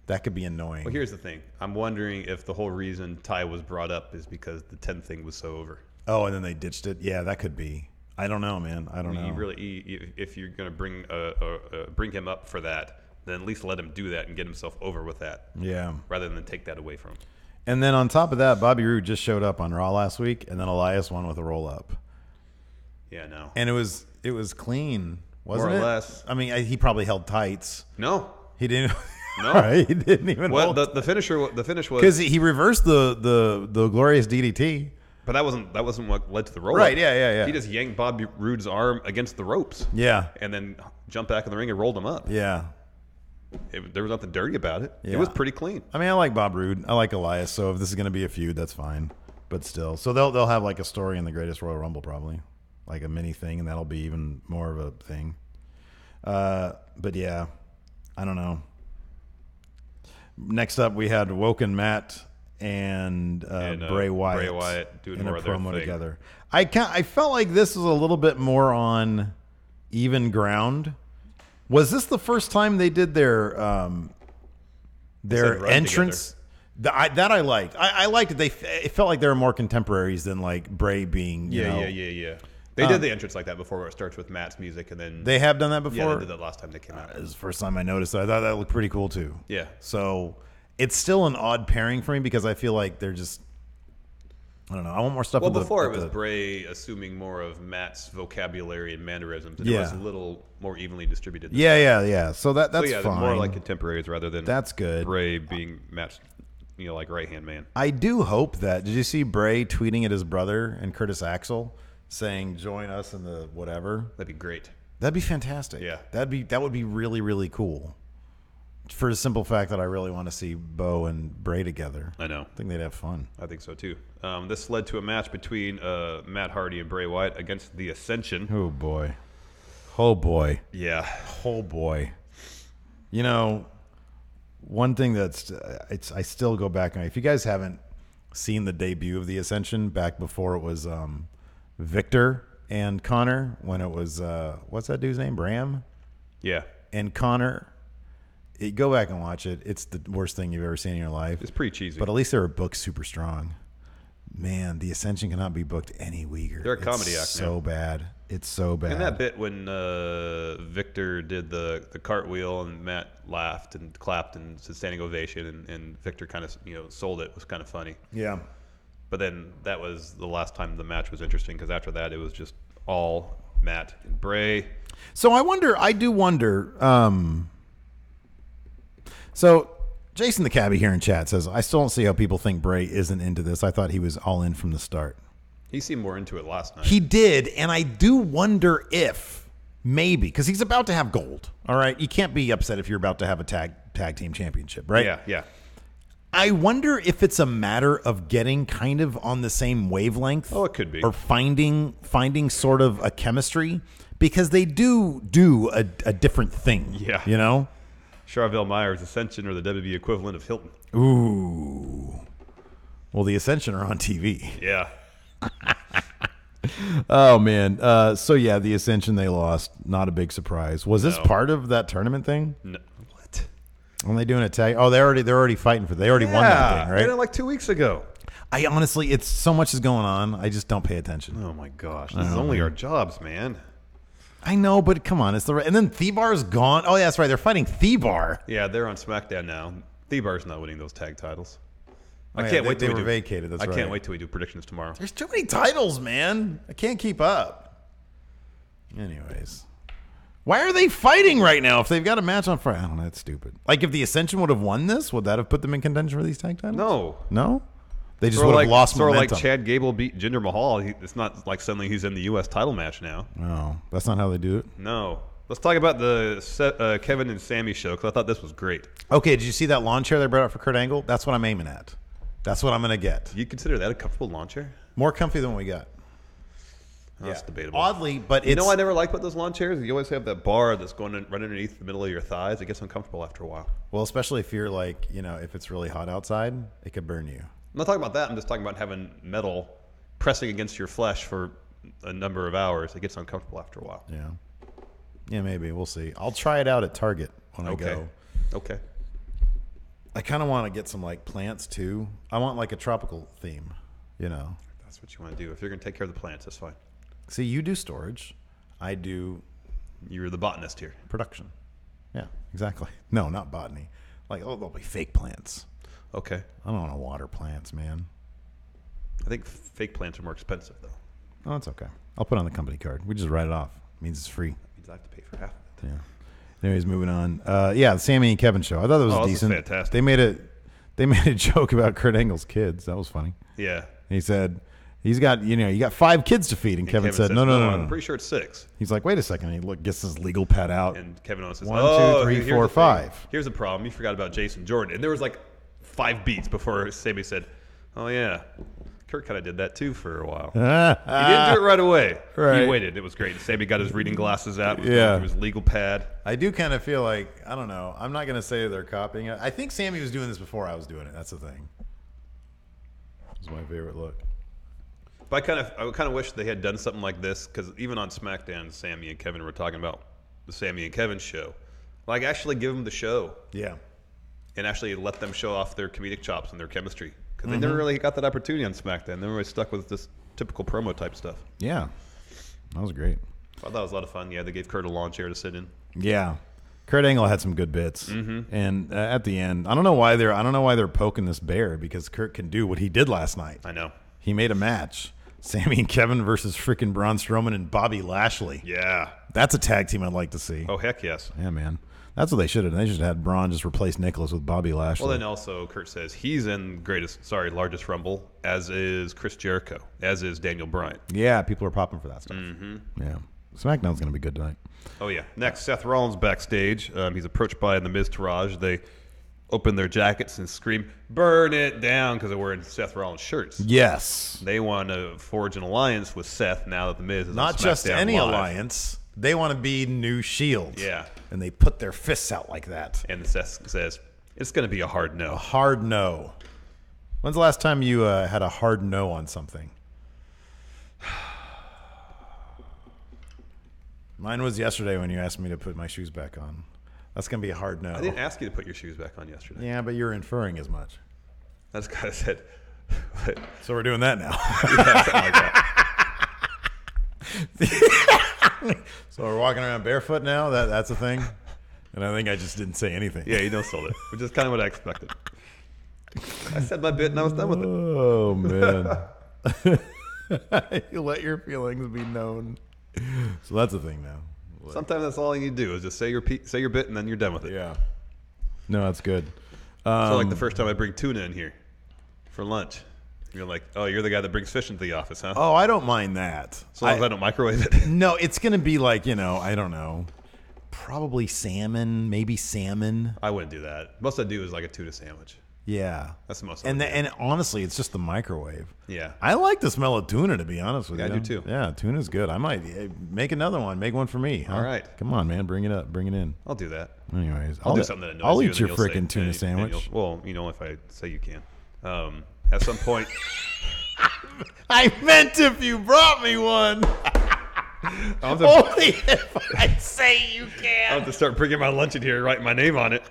That could be annoying.
Well, here's the thing. I'm wondering if the whole reason Ty was brought up is because the 10 thing was so over.
Oh, and then they ditched it? Yeah, that could be. I don't know, man. I don't know.
If you're going to bring him up for that, then at least let him do that and get himself over with that.
Yeah.
Rather than take that away from him.
And then on top of that, Bobby Roode just showed up on Raw last week, and then Elias won with a roll-up.
Yeah, no.
And it was clean, wasn't it?
More or less.
I mean, he probably held tights.
No.
He didn't.
No.
Right? He didn't even
Well,
hold.
the finish was...
Because he reversed the glorious DDT.
But that wasn't what led to the roll.
Right, yeah.
He just yanked Bobby Roode's arm against the ropes.
Yeah.
And then jumped back in the ring and rolled him up.
Yeah.
There was nothing dirty about it.
Yeah.
It was pretty clean.
I mean, I like Bob Roode. I like Elias. So if this is going to be a feud, that's fine. But still. So they'll have like a story in the Greatest Royal Rumble probably. Like a mini thing, and that'll be even more of a thing. But yeah, I don't know. Next up, we had Woken Matt and Bray Wyatt.
Bray Wyatt doing
in
more
a
of their
promo
thing.
together. I felt like this was a little bit more on even ground. Was this the first time they did their entrance? That I liked. I liked it. It felt like they were more contemporaries than like Bray being.
Yeah. They did the entrance like that before, where it starts with Matt's music, and then
they have done that before.
Yeah, they did that last time they came out.
It was the first time I noticed that. I thought that looked pretty cool too.
Yeah.
So it's still an odd pairing for me because I feel like they're just. I don't know. I want more stuff.
Well, before it was Bray assuming more of Matt's vocabulary and mannerisms, and it was a little more evenly distributed.
Yeah. So that's fine.
More like contemporaries rather than
that's good.
Bray being Matt's, like right hand man.
I do hope that. Did you see Bray tweeting at his brother and Curtis Axel saying "Join us in the whatever"?
That'd be great.
That'd be fantastic.
Yeah,
that would be really, really cool. For the simple fact that I really want to see Bo and Bray together.
I know.
I think they'd have fun.
I think so too. This led to a match between Matt Hardy and Bray Wyatt against the Ascension.
Oh boy. Oh boy.
Yeah.
Oh boy. You know, one thing that's I still go back on. If you guys haven't seen the debut of the Ascension back before it was Victor and Connor, when it was what's that dude's name? Bram?
Yeah.
And Connor. Go back and watch it. It's the worst thing you've ever seen in your life.
It's pretty cheesy.
But at least they were booked super strong. Man, the Ascension cannot be booked any weaker.
They're a comedy act
so
now.
bad. It's so bad.
And that bit when Victor did the cartwheel and Matt laughed and clapped and said standing ovation and Victor kind of sold it was kind of funny.
Yeah.
But then that was the last time the match was interesting because after that it was just all Matt and Bray.
So I do wonder. So Jason the Cabbie here in chat says, I still don't see how people think Bray isn't into this. I thought he was all in from the start.
He seemed more into it last night.
He did, and I do wonder if maybe, because he's about to have gold. All right, you can't be upset if you're about to have a tag team championship, right?
Yeah.
I wonder if it's a matter of getting kind of on the same wavelength.
Oh, it could be.
Or finding sort of a chemistry, because they do a different thing.
Yeah.
You know?
Charvel Myers, Ascension, or the WWE equivalent of Hilton.
Ooh. Well, the Ascension are on TV.
Yeah.
Oh, man. So, yeah, the Ascension, they lost. Not a big surprise. Was this part of that tournament thing?
No. What?
When they doing a tag? Oh, they're already fighting for. They already won that thing, right?
They did it like 2 weeks ago.
I honestly, it's so much is going on. I just don't pay attention.
Oh my gosh, this is only our jobs, man.
I know, but come on, it's the and then Thebar's gone. Oh, yeah, that's right. They're fighting Thebar.
Yeah, they're on SmackDown now. Thebar's not winning those tag titles.
I can't wait till they were vacated. That's
I
right.
can't wait till we do predictions tomorrow.
There's too many titles, man. I can't keep up. Anyways. Why are they fighting right now if they've got a match on Friday? I don't know. That's stupid. Like, if the Ascension would have won this, would that have put them in contention for these tag titles?
No.
No? They just would have lost momentum.
Sort of like Chad Gable beat Jinder Mahal. It's not like suddenly he's in the U.S. title match now.
No, that's not how they do it.
No. Let's talk about the Kevin and Sammy show, because I thought this was great.
Okay, did you see that lawn chair they brought out for Kurt Angle? That's what I'm aiming at. That's what I'm going to get.
You consider that a comfortable lawn chair?
More comfy than what we got.
That's debatable.
Oddly, but
You know what I never liked about those lawn chairs? You always have that bar that's going right underneath the middle of your thighs. It gets uncomfortable after a while.
Well, especially if you're like, if it's really hot outside, it could burn you.
I'm not talking about that. I'm just talking about having metal pressing against your flesh for a number of hours. It gets uncomfortable after a while.
Yeah. Yeah, maybe. We'll see. I'll try it out at Target when I go.
Okay.
I kind of want to get some like plants too. I want like a tropical theme,
That's what you want to do. If you're going to take care of the plants, that's fine.
See, you do storage. I do
You're the botanist here.
production. Yeah, exactly. No, not botany. Like, they'll be fake plants.
Okay.
I don't want to water plants, man.
I think fake plants are more expensive, though.
Oh, it's okay. I'll put it on the company card. We just write it off. It means it's free.
That means I have to pay for half of it.
Yeah. Anyways, moving on. Yeah, the Sammy and Kevin show. I thought that was
This
decent.
is fantastic.
They made a joke about Kurt Angle's kids. That was funny.
Yeah.
And he said, he's got, you got 5 kids to feed. And Kevin said,
says,
no.
I'm pretty sure it's 6.
He's like, wait a second. And he gets his legal pad out.
And Kevin Owens says,
1, 2, 3,
here's
4,
the thing.
5.
Here's the problem. You forgot about Jason Jordan. And there was like 5 beats before Sammy said, oh, yeah. Kurt kind of did that too for a while. He didn't do it right away.
Right.
He waited. It was great. Sammy got his reading glasses out. Was
Yeah.
going through his legal pad.
I do kind of feel like, I don't know. I'm not going to say they're copying it. I think Sammy was doing this before I was doing it. That's the thing. It's my favorite look.
But I kind of wish they had done something like this, because even on SmackDown, Sammy and Kevin were talking about the Sammy and Kevin show. Like, actually give them the show
Yeah.
and actually let them show off their comedic chops and their chemistry. Because they never really got that opportunity on SmackDown. They were always stuck with this typical promo type stuff.
Yeah. That was great.
I thought it was a lot of fun. Yeah, they gave Kurt a lawn chair to sit in.
Yeah. Kurt Angle had some good bits.
Mm-hmm.
And at the end, I don't know why they're poking this bear, because Kurt can do what he did last night.
I know.
He made a match. Sammy and Kevin versus freaking Braun Strowman and Bobby Lashley.
Yeah.
That's a tag team I'd like to see.
Oh, heck yes.
Yeah, man. That's what they should have done. They should have had Braun just replace Nicholas with Bobby Lashley.
Well, then also Kurt says he's in largest Rumble, as is Chris Jericho, as is Daniel Bryan.
Yeah, people are popping for that stuff.
Mm-hmm.
Yeah. SmackDown's going to be good tonight.
Oh, yeah. Next, Seth Rollins backstage. He's approached by The Miz Taraj. They open their jackets and scream, "Burn it down," because they're wearing Seth Rollins shirts.
Yes.
They want to forge an alliance with Seth now that The Miz is
Not
on
just
SmackDown
any
Live.
alliance. They want to be new Shield.
Yeah.
And they put their fists out like that.
And Seth says, it's going to be a hard no.
A hard no. When's the last time you had a hard no on something? Mine was yesterday when you asked me to put my shoes back on. That's going to be a hard no.
I didn't ask you to put your shoes back on yesterday.
Yeah, but you're inferring as much.
I just kind of said,
So we're doing that now.
Yeah, something like that.
So we're walking around barefoot now. That's a thing. And I think I just didn't say anything.
Yeah, you no-sold it, which is kind of what I expected. I said my bit and I was done with it.
Oh man. You let your feelings be known. So that's a thing now.
Sometimes that's all you need to do is just say your bit and then you're done with it.
Yeah. No, that's good.
So like the first time I bring tuna in here for lunch, you're like, oh, you're the guy that brings fish into the office, huh?
Oh, I don't mind that.
So long as I don't microwave it.
No, it's going to be like, I don't know. Probably salmon, maybe salmon.
I wouldn't do that. Most I do is like a tuna sandwich.
Yeah.
That's the most.
And honestly, it's just the microwave.
Yeah.
I like the smell of tuna, to be honest with you.
I do too.
Yeah, tuna's good. I might make another one. Make one for me. Huh?
All right.
Come on, man. Bring it up. Bring it in.
I'll do that.
Anyways,
I'll do something that annoys
I'll
you
eat
and
your
then you'll
frickin'
say-
tuna
and
sandwich.
if I say you can. At some point.
I meant if you brought me one. Only if I say you
I'll
can.
have to start bringing my lunch in here and writing my name on it.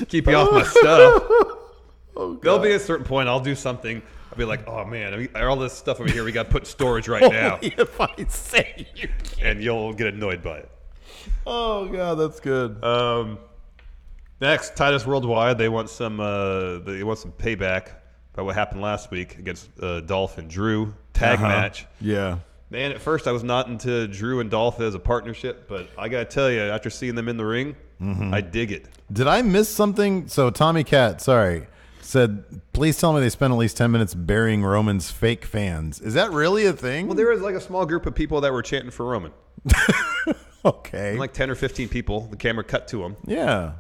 Keep you off my stuff. There'll be a certain point I'll do something. I'll be like, oh man, I mean, all this stuff over here we got to put in storage right now.
Only if I say you can.
And you'll get annoyed by it.
Oh god, that's good.
Next, Titus Worldwide, they want some payback by what happened last week against Dolph and Drew tag match.
Yeah.
Man, at first I was not into Drew and Dolph as a partnership, but I gotta tell you, after seeing them in the ring, I dig it.
Did I miss something? So Tommy Cat, said, please tell me they spent at least 10 minutes burying Roman's fake fans. Is that really a thing?
Well, there was like a small group of people that were chanting for Roman.
Okay.
Like 10 or 15 people. The camera cut to them.
Yeah.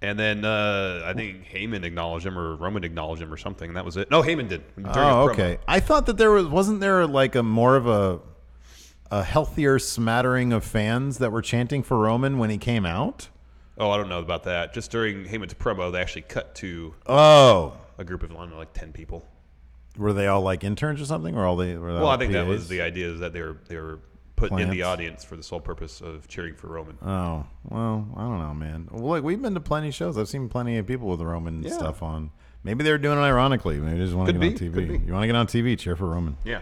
And then I think Heyman acknowledged him or Roman acknowledged him or something. And that was it. No, Heyman did. During his promo.
Okay. I thought that wasn't there like a more of a healthier smattering of fans that were chanting for Roman when he came out?
Oh, I don't know about that. Just during Heyman's promo, they actually cut to
a
group of, I don't know, like 10 people.
Were they all like interns or something? Or all they were
Well,
all
I think that
PAs?
was the idea, is that they were put in the
Plants.
audience for the sole purpose of cheering for Roman.
Oh, well, I don't know, man. Well, look, we've been to plenty of shows. I've seen plenty of people with Roman stuff on. Maybe they were doing it ironically. Maybe they just want to get on TV. You want to get on TV, cheer for Roman.
Yeah.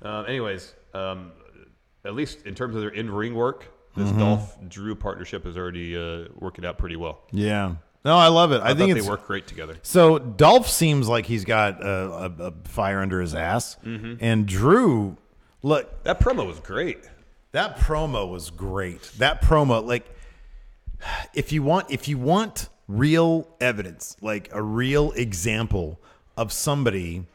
Anyways, at least in terms of their in-ring work, this Dolph-Drew partnership is already working out pretty well.
Yeah. No, I love it. I think
they work great together.
So Dolph seems like he's got a fire under his ass, and Drew, look,
That promo was great.
that promo was great. That promo, like, if you want real evidence, like a real example of somebody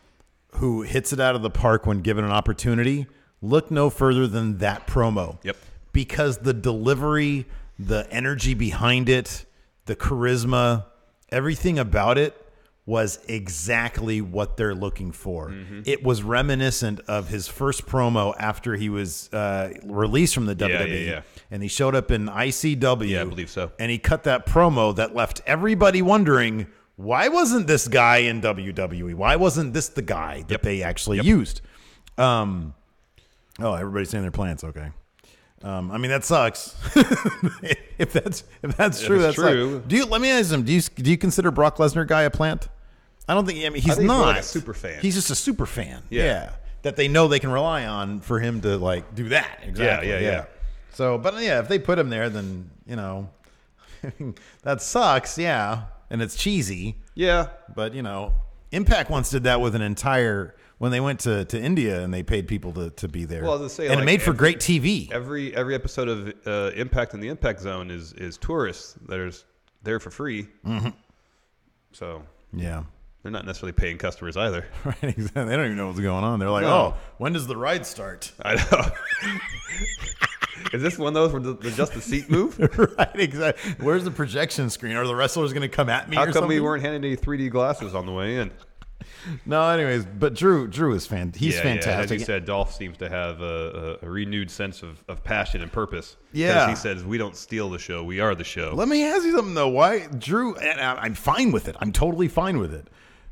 who hits it out of the park when given an opportunity, look no further than that promo.
Yep.
Because the delivery, the energy behind it, the charisma, everything about it was exactly what they're looking for. It was reminiscent of his first promo after he was released from the WWE.
yeah.
And he showed up in ICW.
Yeah, I believe so.
And he cut that promo that left everybody wondering, why wasn't this guy in WWE? Why wasn't this the guy that they actually used? Oh, everybody's saying their plants. Okay. I mean, that sucks. if that's true, that's
true.
Let me ask him. Do you consider Brock Lesnar guy a plant? I don't think. I mean, he's
think
not
more like a super fan.
He's just a super fan.
Yeah.
That they know they can rely on for him to like do that. Exactly.
Yeah.
So, but yeah, if they put him there, then that sucks. Yeah, and it's cheesy.
Yeah.
But Impact once did that with an entire. When they went to India and they paid people to be there.
Well, I was gonna say,
and
like,
it made for great TV.
Every episode of Impact in the Impact Zone is tourists that are there for free. So
Yeah.
they're not necessarily paying customers either.
Right, exactly. They don't even know what's going on. They're like,
No.
oh, when does the ride start?
I know. Is this one of those where the just the seat move?
Right, exactly. Where's the projection screen? Are the wrestlers going to come at me
How
or
come
something?
we weren't handing any 3D glasses on the way in?
No, anyways, but Drew is he's
As
fantastic.
you said, Dolph seems to have a renewed sense of passion and purpose.
Yeah.
He says, we don't steal the show, we are the show.
Let me ask you something though. Why Drew? And I'm fine with it. I'm totally fine with it.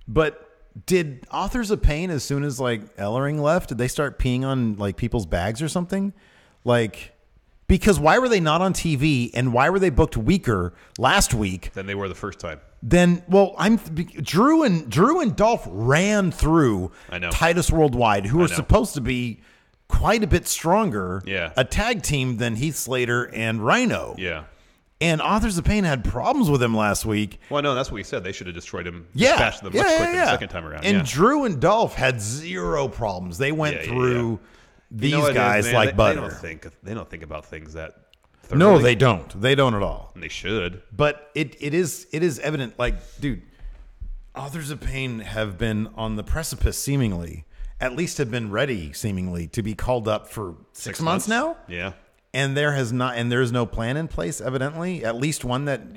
But did Authors of Pain, as soon as like Ellering left, did they start peeing on like people's bags or something? Like, because why were they not on TV and why were they booked weaker last week?
Than they were the first time.
then Drew and Dolph ran through
I know.
Titus Worldwide, who are supposed to be quite a bit stronger, a tag team than Heath Slater and Rhino.
Yeah.
And Authors of Pain had problems with him last week.
Well, no, that's what we said. They should have destroyed him. Dispatched them much quicker the second time around.
And Drew and Dolph had zero problems. They went through these guys like butter.
They don't think about things that thoroughly.
No, they don't. They don't at all.
And they should.
But it is evident. Like, dude, Authors of Pain have been on the precipice, seemingly. At least have been ready, seemingly, to be called up for 6 months now.
Yeah.
And there's no plan in place, evidently. At least one that,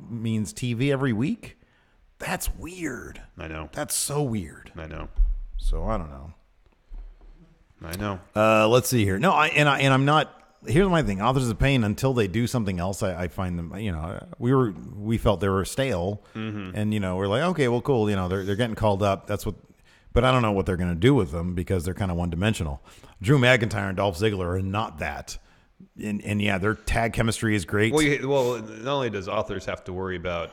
means TV every week. That's weird.
I know.
That's so weird.
I know.
So I don't know.
I know.
Let's see here. No, I'm not. Here's my thing. Authors of Pain, until they do something else, I find them. We felt they were stale, and we're like, okay, well, cool. They're getting called up. That's what. But I don't know what they're going to do with them because they're kind of one dimensional. Drew McIntyre and Dolph Ziggler are not that. And their tag chemistry is great.
Well, not only does Authors have to worry about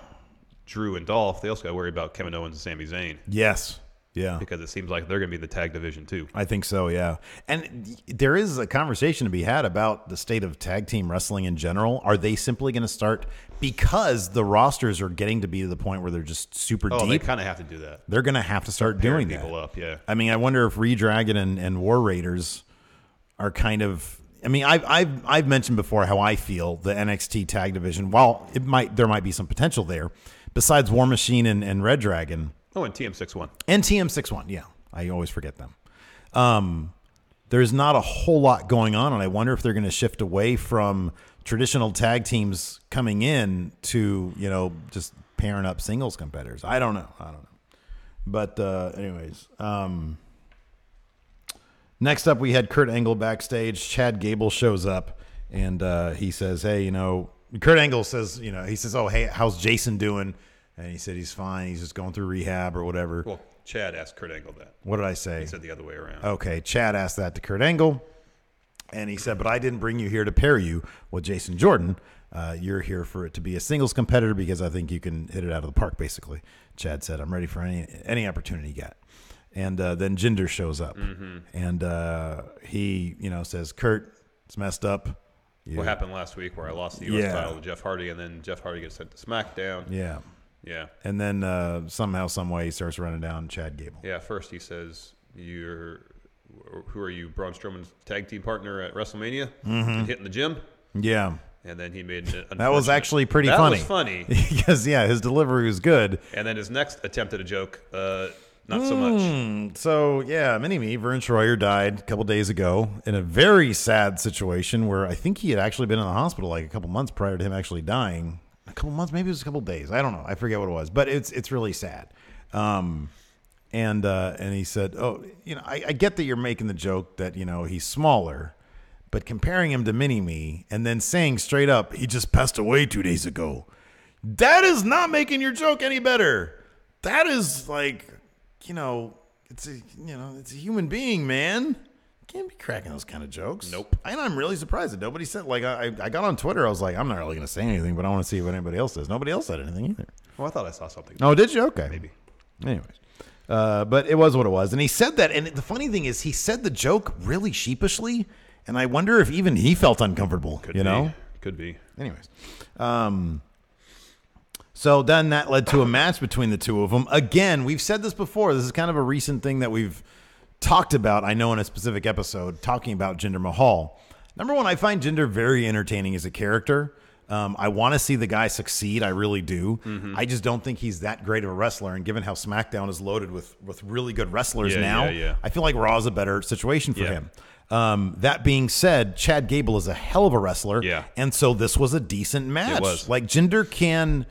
Drew and Dolph, they also got to worry about Kevin Owens and Sami Zayn.
Yes. Yeah.
Because it seems like they're going to be the tag division too.
I think so, yeah. And there is a conversation to be had about the state of tag team wrestling in general. Are they simply going to start, because the rosters are getting to be to the point where they're just super deep?
They kind of have to do that.
They're going to have to start doing that.
People up, yeah.
I mean, I wonder if Redragon and War Raiders are kind of. I mean, I've mentioned before how I feel the NXT tag division. While there might be some potential there, besides War Machine and Red Dragon.
Oh, and TM61.
And TM61, yeah. I always forget them. There's not a whole lot going on, and I wonder if they're going to shift away from traditional tag teams coming in to, just pairing up singles competitors. I don't know. But anyways, next up we had Kurt Angle backstage. Chad Gable shows up, and he says, hey, Kurt Angle says, he says, oh, hey, how's Jason doing? And he said he's fine. He's just going through rehab or whatever.
Well, Chad asked Kurt Angle that.
What did I say?
He said the other way around.
Okay, Chad asked that to Kurt Angle. And he said, but I didn't bring you here to pair you with Jason Jordan. You're here for it to be a singles competitor because I think you can hit it out of the park, basically. Chad said, I'm ready for any opportunity you got. And then Jinder shows up. Mm-hmm. And he, says, Kurt, it's messed up.
What happened last week where I lost the U.S. title to Jeff Hardy, and then Jeff Hardy gets sent to SmackDown.
Yeah.
Yeah.
And then somehow, some way, he starts running down Chad Gable.
Yeah, first he says, who are you, Braun Strowman's tag team partner at WrestleMania? And hitting the gym?
Yeah.
And then he made
that was actually pretty funny.
That was funny.
Because, his delivery was good.
And then his next attempt at a joke, not so much.
So, Mini-Me, Vern Troyer, died a couple days ago in a very sad situation where I think he had actually been in the hospital like a couple months prior to him actually dying. A couple months, maybe it was a couple days. I don't know. I forget what it was, but it's really sad. And he said, "Oh, I get that you're making the joke that he's smaller, but comparing him to Mini-Me and then saying straight up he just passed away 2 days ago, that is not making your joke any better. That is like, it's a human being, man." Can't be cracking those kind of jokes.
Nope.
And I'm really surprised that nobody said, like, I got on Twitter. I was like, I'm not really going to say anything, but I want to see what anybody else says. Nobody else said anything either.
Well, I thought I saw something.
Oh, did you? Okay.
Maybe.
Anyways. But it was what it was. And he said that. And the funny thing is, he said the joke really sheepishly. And I wonder if even he felt uncomfortable.
Could be. Could be.
Anyways. So then that led to a match between the two of them. Again, we've said this before. This is kind of a recent thing that we've talked about, I know, in a specific episode, talking about Jinder Mahal. Number one, I find Jinder very entertaining as a character. I want to see the guy succeed. I really do. Mm-hmm. I just don't think he's that great of a wrestler. And given how SmackDown is loaded with really good wrestlers now, I feel like Raw is a better situation for him. That being said, Chad Gable is a hell of a wrestler.
Yeah.
And so this was a decent match.
It was.
Like, Jinder can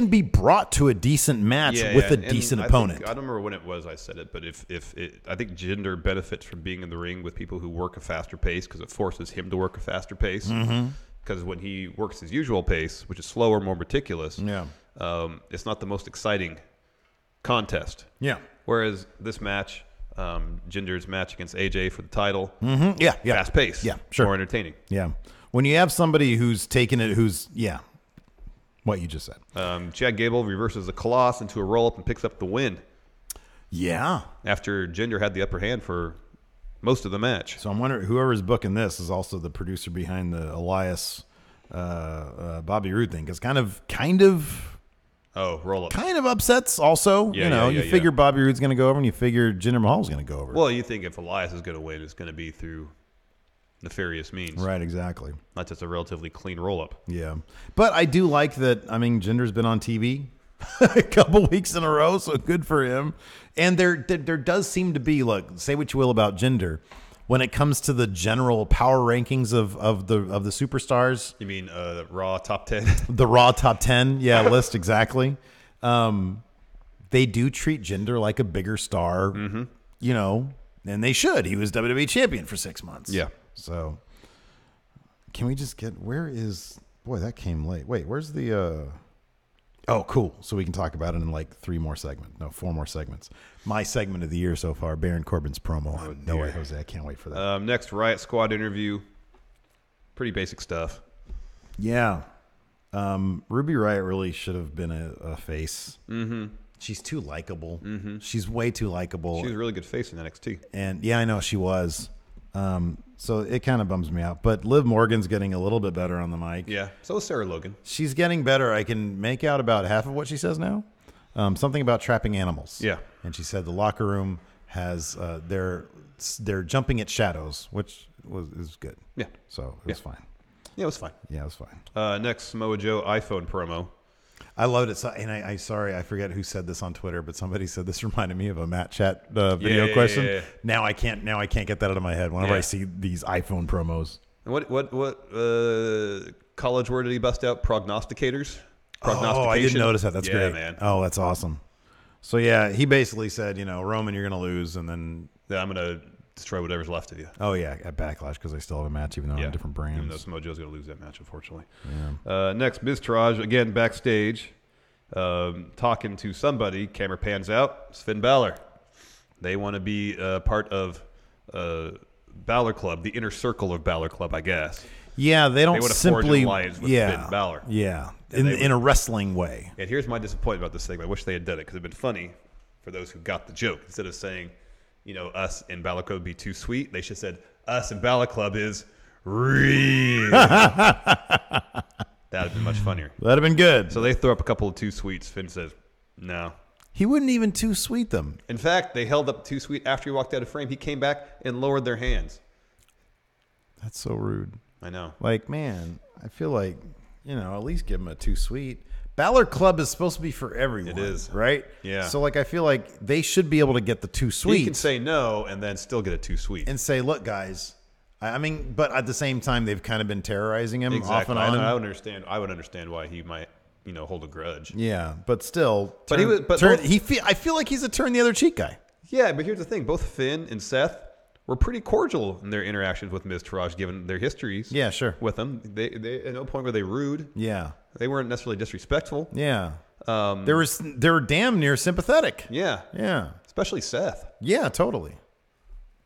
be brought to a decent match with a decent opponent.
I don't remember when it was I said it, but I think Jinder benefits from being in the ring with people who work a faster pace because it forces him to work a faster pace. Because when he works his usual pace, which is slower, more meticulous, it's not the most exciting contest.
Yeah.
Whereas this match, Jinder's match against AJ for the title, fast pace,
sure,
more entertaining.
Yeah. When you have somebody who's taken it, What you just said.
Chad Gable reverses the Colossus into a roll-up and picks up the win
Yeah.
after Jinder had the upper hand for most of the match.
So I'm wondering, whoever's booking this is also the producer behind the Elias Bobby Roode thing. Because kind of
roll-up.
kind of upsets also.
Yeah,
you figure Bobby Roode's going to go over, and you figure Jinder Mahal's going to go over.
Well, you think if Elias is going to win, it's going to be through nefarious means.
Right, exactly.
Not just a relatively clean roll-up.
Yeah. But I do like that, I mean, Jinder's been on TV a couple weeks in a row, so good for him. And there does seem to be, look, say what you will about Jinder, when it comes to the general power rankings of the superstars.
You mean Raw top 10?
The Raw top 10, list, exactly. They do treat Jinder like a bigger star, and they should. He was WWE champion for 6 months.
Yeah.
So, can we just get, boy, that came late. Wait, where's the, oh, cool. So we can talk about it in like 4 more segments. My segment of the year so far, Baron Corbin's promo on No Way Jose. I can't wait for that.
Next, Riot Squad interview. Pretty basic stuff.
Yeah. Ruby Riott really should have been a face. Mm-hmm. She's too likable. Mm-hmm. She's way too likable.
She was a really good face in NXT.
And yeah, I know she was. So it kind of bums me out. But Liv Morgan's getting a little bit better on the mic.
Yeah. So is Sarah Logan.
She's getting better. I can make out about half of what she says now. Something about trapping animals.
Yeah.
And she said the locker room has they're jumping at shadows, which is good.
Yeah.
So it was fine.
Yeah, it was fine.
Yeah, it was fine.
Next, Samoa Joe iPhone promo.
I loved it. So, and I sorry, I forget who said this on Twitter, but somebody said this reminded me of a Matt Chat video question.
Yeah.
Now I can't get that out of my head whenever I see these iPhone promos.
And what college word did he bust out? Prognosticators?
Oh, I didn't notice that. That's great.
Man.
Oh, that's awesome. So yeah, he basically said, Roman, you're going to lose, and then
I'm going to destroy whatever's left of you.
Oh yeah, at Backlash, because they still have a match, even though on different brands.
Even though Samoa Joe's going to lose that match, unfortunately. Yeah. Next, Miz Taraj again backstage, talking to somebody. Camera pans out. It's Finn Balor. They want to be part of Balor Club, the inner circle of Balor Club, I guess.
Yeah, they don't simply
alliance with Finn Balor.
Yeah, in a wrestling way.
And here's my disappointment about this segment. I wish they had done it because it'd been funny for those who got the joke. Instead of saying, us in Balor Club be too sweet, they should have said, us in Balor Club is real. That'd have been much funnier.
That'd have been good.
So they throw up a couple of too sweets. Finn says, no.
He wouldn't even too sweet them.
In fact, they held up too sweet after he walked out of frame. He came back and lowered their hands.
That's so rude.
I know.
Like, man, I feel like, at least give him a too sweet. Balor Club is supposed to be for everyone.
It is.
Right?
Yeah.
So, I feel like they should be able to get the too sweet.
He can say no and then still get a too sweet.
And say, look, guys. But at the same time, they've kind of been terrorizing him off and on.
I would understand why he might, hold a grudge.
Yeah, but still. I feel like he's a turn the other cheek guy.
Yeah, but here's the thing. Both Finn and Seth were pretty cordial in their interactions with Miz Taraj, given their histories.
Yeah, sure.
With them, they at no point were they rude.
Yeah,
they weren't necessarily disrespectful.
Yeah, they were damn near sympathetic.
Yeah,
yeah,
especially Seth.
Yeah, totally.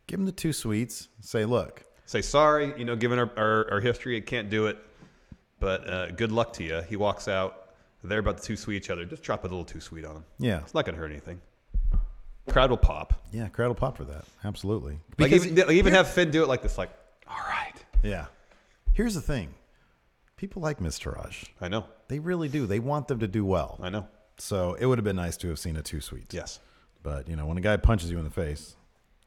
Give him the two sweets. Say, look.
Say sorry. Given our history, I can't do it. But good luck to you. He walks out. They're about to too sweet each other. Just drop a little too sweet on him.
Yeah,
it's not gonna hurt anything. Crowd will pop.
Yeah, crowd will pop for that. Absolutely.
Because even have Finn do it like this, like, all right.
Yeah. Here's the thing. People like Miz Taraj.
I know.
They really do. They want them to do well.
I know.
So it would have been nice to have seen a two sweets.
Yes.
But, when a guy punches you in the face,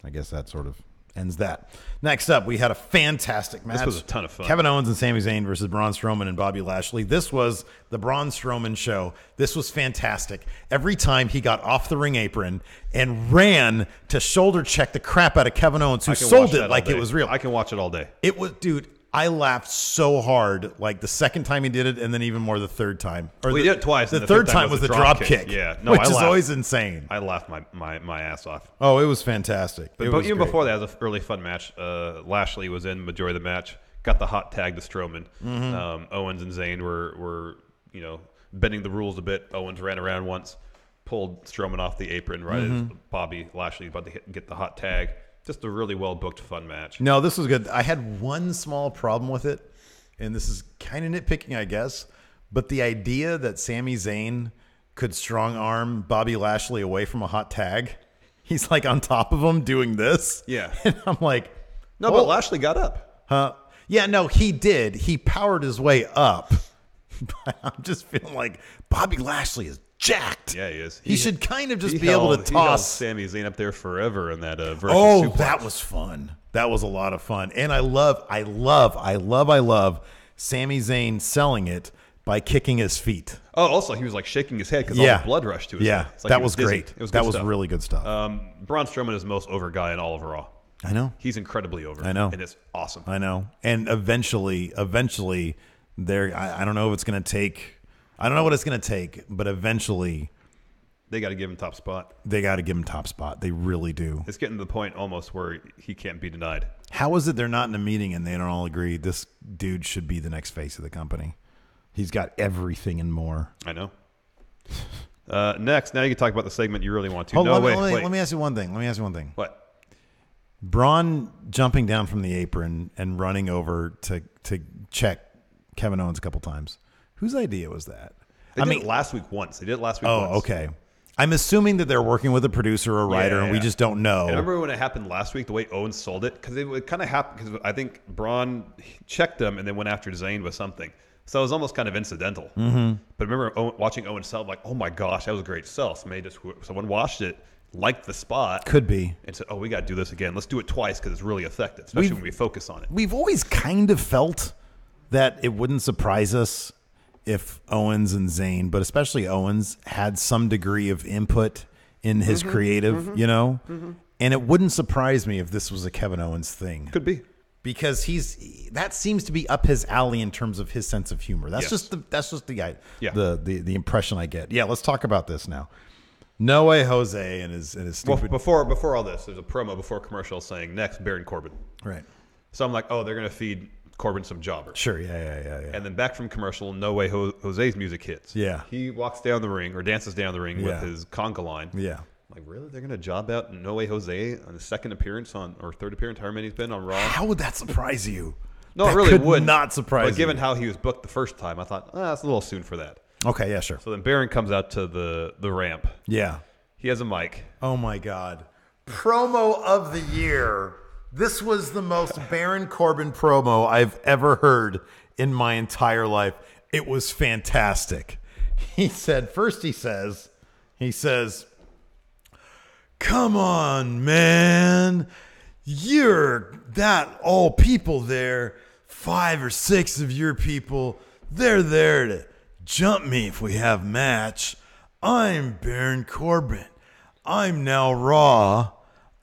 I guess that sort of ends that. Next up, we had a fantastic match.
This was a ton of fun.
Kevin Owens and Sami Zayn versus Braun Strowman and Bobby Lashley. This was the Braun Strowman show. This was fantastic. Every time he got off the ring apron and ran to shoulder check the crap out of Kevin Owens, who sold it like it was real.
I can watch it all day.
It was, dude, I laughed so hard, like the second time he did it, and then even more the third time.
He did it twice.
The third time was the drop kick.
Yeah, no,
which is always insane.
I laughed my ass off.
Oh, it was fantastic.
But even before that, it was a really fun match. Lashley was in majority of the match. Got the hot tag to Strowman. Mm-hmm. Owens and Zayn were bending the rules a bit. Owens ran around once, pulled Strowman off the apron right as Bobby Lashley about to get the hot tag. Just a really well-booked, fun match.
No, this was good. I had one small problem with it, and this is kind of nitpicking, I guess, But the idea that Sami Zayn could strong arm Bobby Lashley away from a hot tag, he's like on top of him doing this.
Yeah.
And I'm like,
No, but Lashley got up.
Yeah, no, he did. He powered his way up. But I'm just feeling like Bobby Lashley is jacked.
Yeah, he is.
He should kind of just
he
be able to
held- he held
toss.
Sami Zayn up there forever in that versus
Oh,
suplex.
that was fun. That was a lot of fun. And I love Sami Zayn selling it by kicking his feet.
Oh, also, he was like shaking his head because all the blood rushed to his head. It's like
that
he
was
dizzy.
great.
It was
that
good
was
stuff.
really good stuff.
Braun Strowman is the most over guy in all of Raw.
I know.
He's incredibly over.
I know.
And it's awesome.
I know. And eventually, there. I don't know if it's going to take. I don't know what it's going to take, but eventually,
They got to give him top spot.
they got to give him top spot. They really do.
It's getting to the point almost where he can't be denied.
How is it they're not in a meeting and they don't all agree this dude should be the next face of the company? He's got everything and more.
I know. Next, now you can talk about the segment you really want to.
Hold
no,
on,
wait.
let me ask you one thing.
What?
Braun jumping down from the apron and running over to check Kevin Owens a couple times. Whose idea was that?
They did it last week once. They did it last week once.
Oh, okay. I'm assuming that they're working with a producer or a writer, and we just don't know.
And remember when it happened last week, the way Owens sold it? Because it kind of happened because I think Braun checked him and then went after Zayn with something. So it was almost kind of incidental. Mm-hmm. But remember watching Owens sell, like, oh my gosh, that was a great sell. Someone watched it, liked the spot.
Could be.
And said, oh, we got to do this again. Let's do it twice because it's really effective, especially when we focus on it.
We've always kind of felt that it wouldn't surprise us if Owens and Zayn, but especially Owens, had some degree of input in his creative, you know? Mm-hmm. And it wouldn't surprise me if this was a Kevin Owens thing.
Could be.
Because that seems to be up his alley in terms of his sense of humor. That's just the impression I get. Yeah, let's talk about this now. No Way Jose and his stupid.
Well, before all this, there's a promo before commercial saying next Baron Corbin.
Right.
So I'm like, oh, they're gonna feed Corbin some jobbers.
Sure. Yeah.
And then back from commercial, No Way Jose's music hits.
Yeah.
He walks down the ring or dances down the ring with his conga line.
Yeah.
Like, really? They're going to job out No Way Jose on his second appearance or third appearance, however many he's been on Raw?
How would that surprise you?
No,
that
it really
could
would
not surprise
But given
you.
how he was booked the first time, I thought, that's a little soon for that.
Okay, yeah, sure.
So then Baron comes out to the ramp.
Yeah.
He has a mic.
Oh, my God. Promo of the year. This was the most Baron Corbin promo I've ever heard in my entire life. It was fantastic. He said, he says, come on, man. You're that all people there, 5 or 6 of your people, they're there to jump me if we have match. I'm Baron Corbin. I'm now Raw.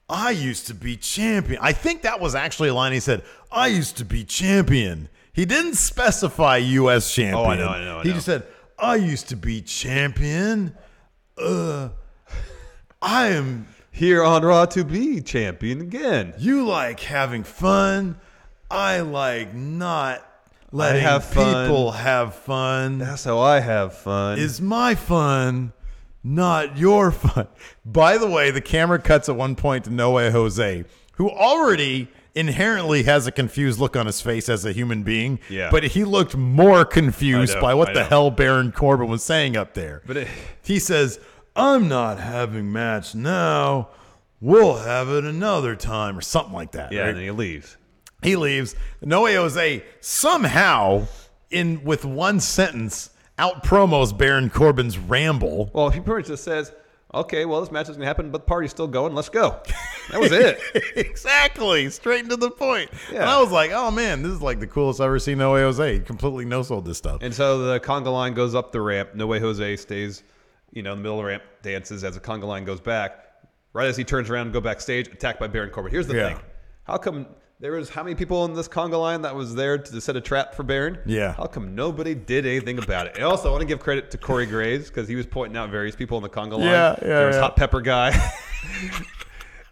I used to be champion. I think that was actually a line he said. I used to be champion. He didn't specify U.S. champion.
Oh, I know.
He just said, I used to be champion. I am
here on Raw to be champion again.
You like having fun. I like not letting people have fun.
That's how I have fun.
Is my fun, not your fun. By the way, the camera cuts at one point to No Way Jose, who already inherently has a confused look on his face as a human being.
Yeah.
But he looked more confused by what the hell Baron Corbin was saying up there.
But
he says, I'm not having match now. We'll have it another time or something like that.
Yeah,
right?
and then he leaves.
He leaves. No Way Jose somehow, with one sentence, out promos Baron Corbin's ramble.
Well, he pretty much just says, okay, well, this match is going to happen, but the party's still going. Let's go. That was it.
Exactly. Straight to the point.
Yeah.
And I was like, oh, man, this is like the coolest I've ever seen No Way Jose. He completely no-sold this stuff.
And so the conga line goes up the ramp. No Way Jose stays, in the middle of the ramp, dances as the conga line goes back. Right as he turns around and go backstage, attacked by Baron Corbin. Here's the thing. How come there was how many people in this conga line that was there to set a trap for Baron?
Yeah.
How come nobody did anything about it? And also, I want to give credit to Corey Graves because he was pointing out various people in the conga line. There was Hot Pepper Guy.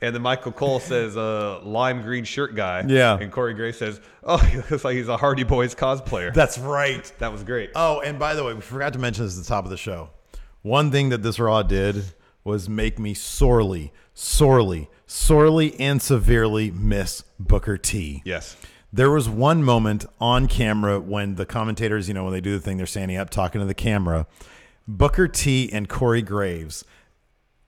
And then Michael Cole says, lime green shirt guy.
Yeah.
And Corey Graves says, oh, he looks like he's a Hardy Boys cosplayer.
That's right.
That was great.
Oh, and by the way, we forgot to mention this at the top of the show. One thing that this Raw did was make me sorely and severely miss Booker T.
Yes.
There was one moment on camera when the commentators, when they do the thing, they're standing up talking to the camera. Booker T and Corey Graves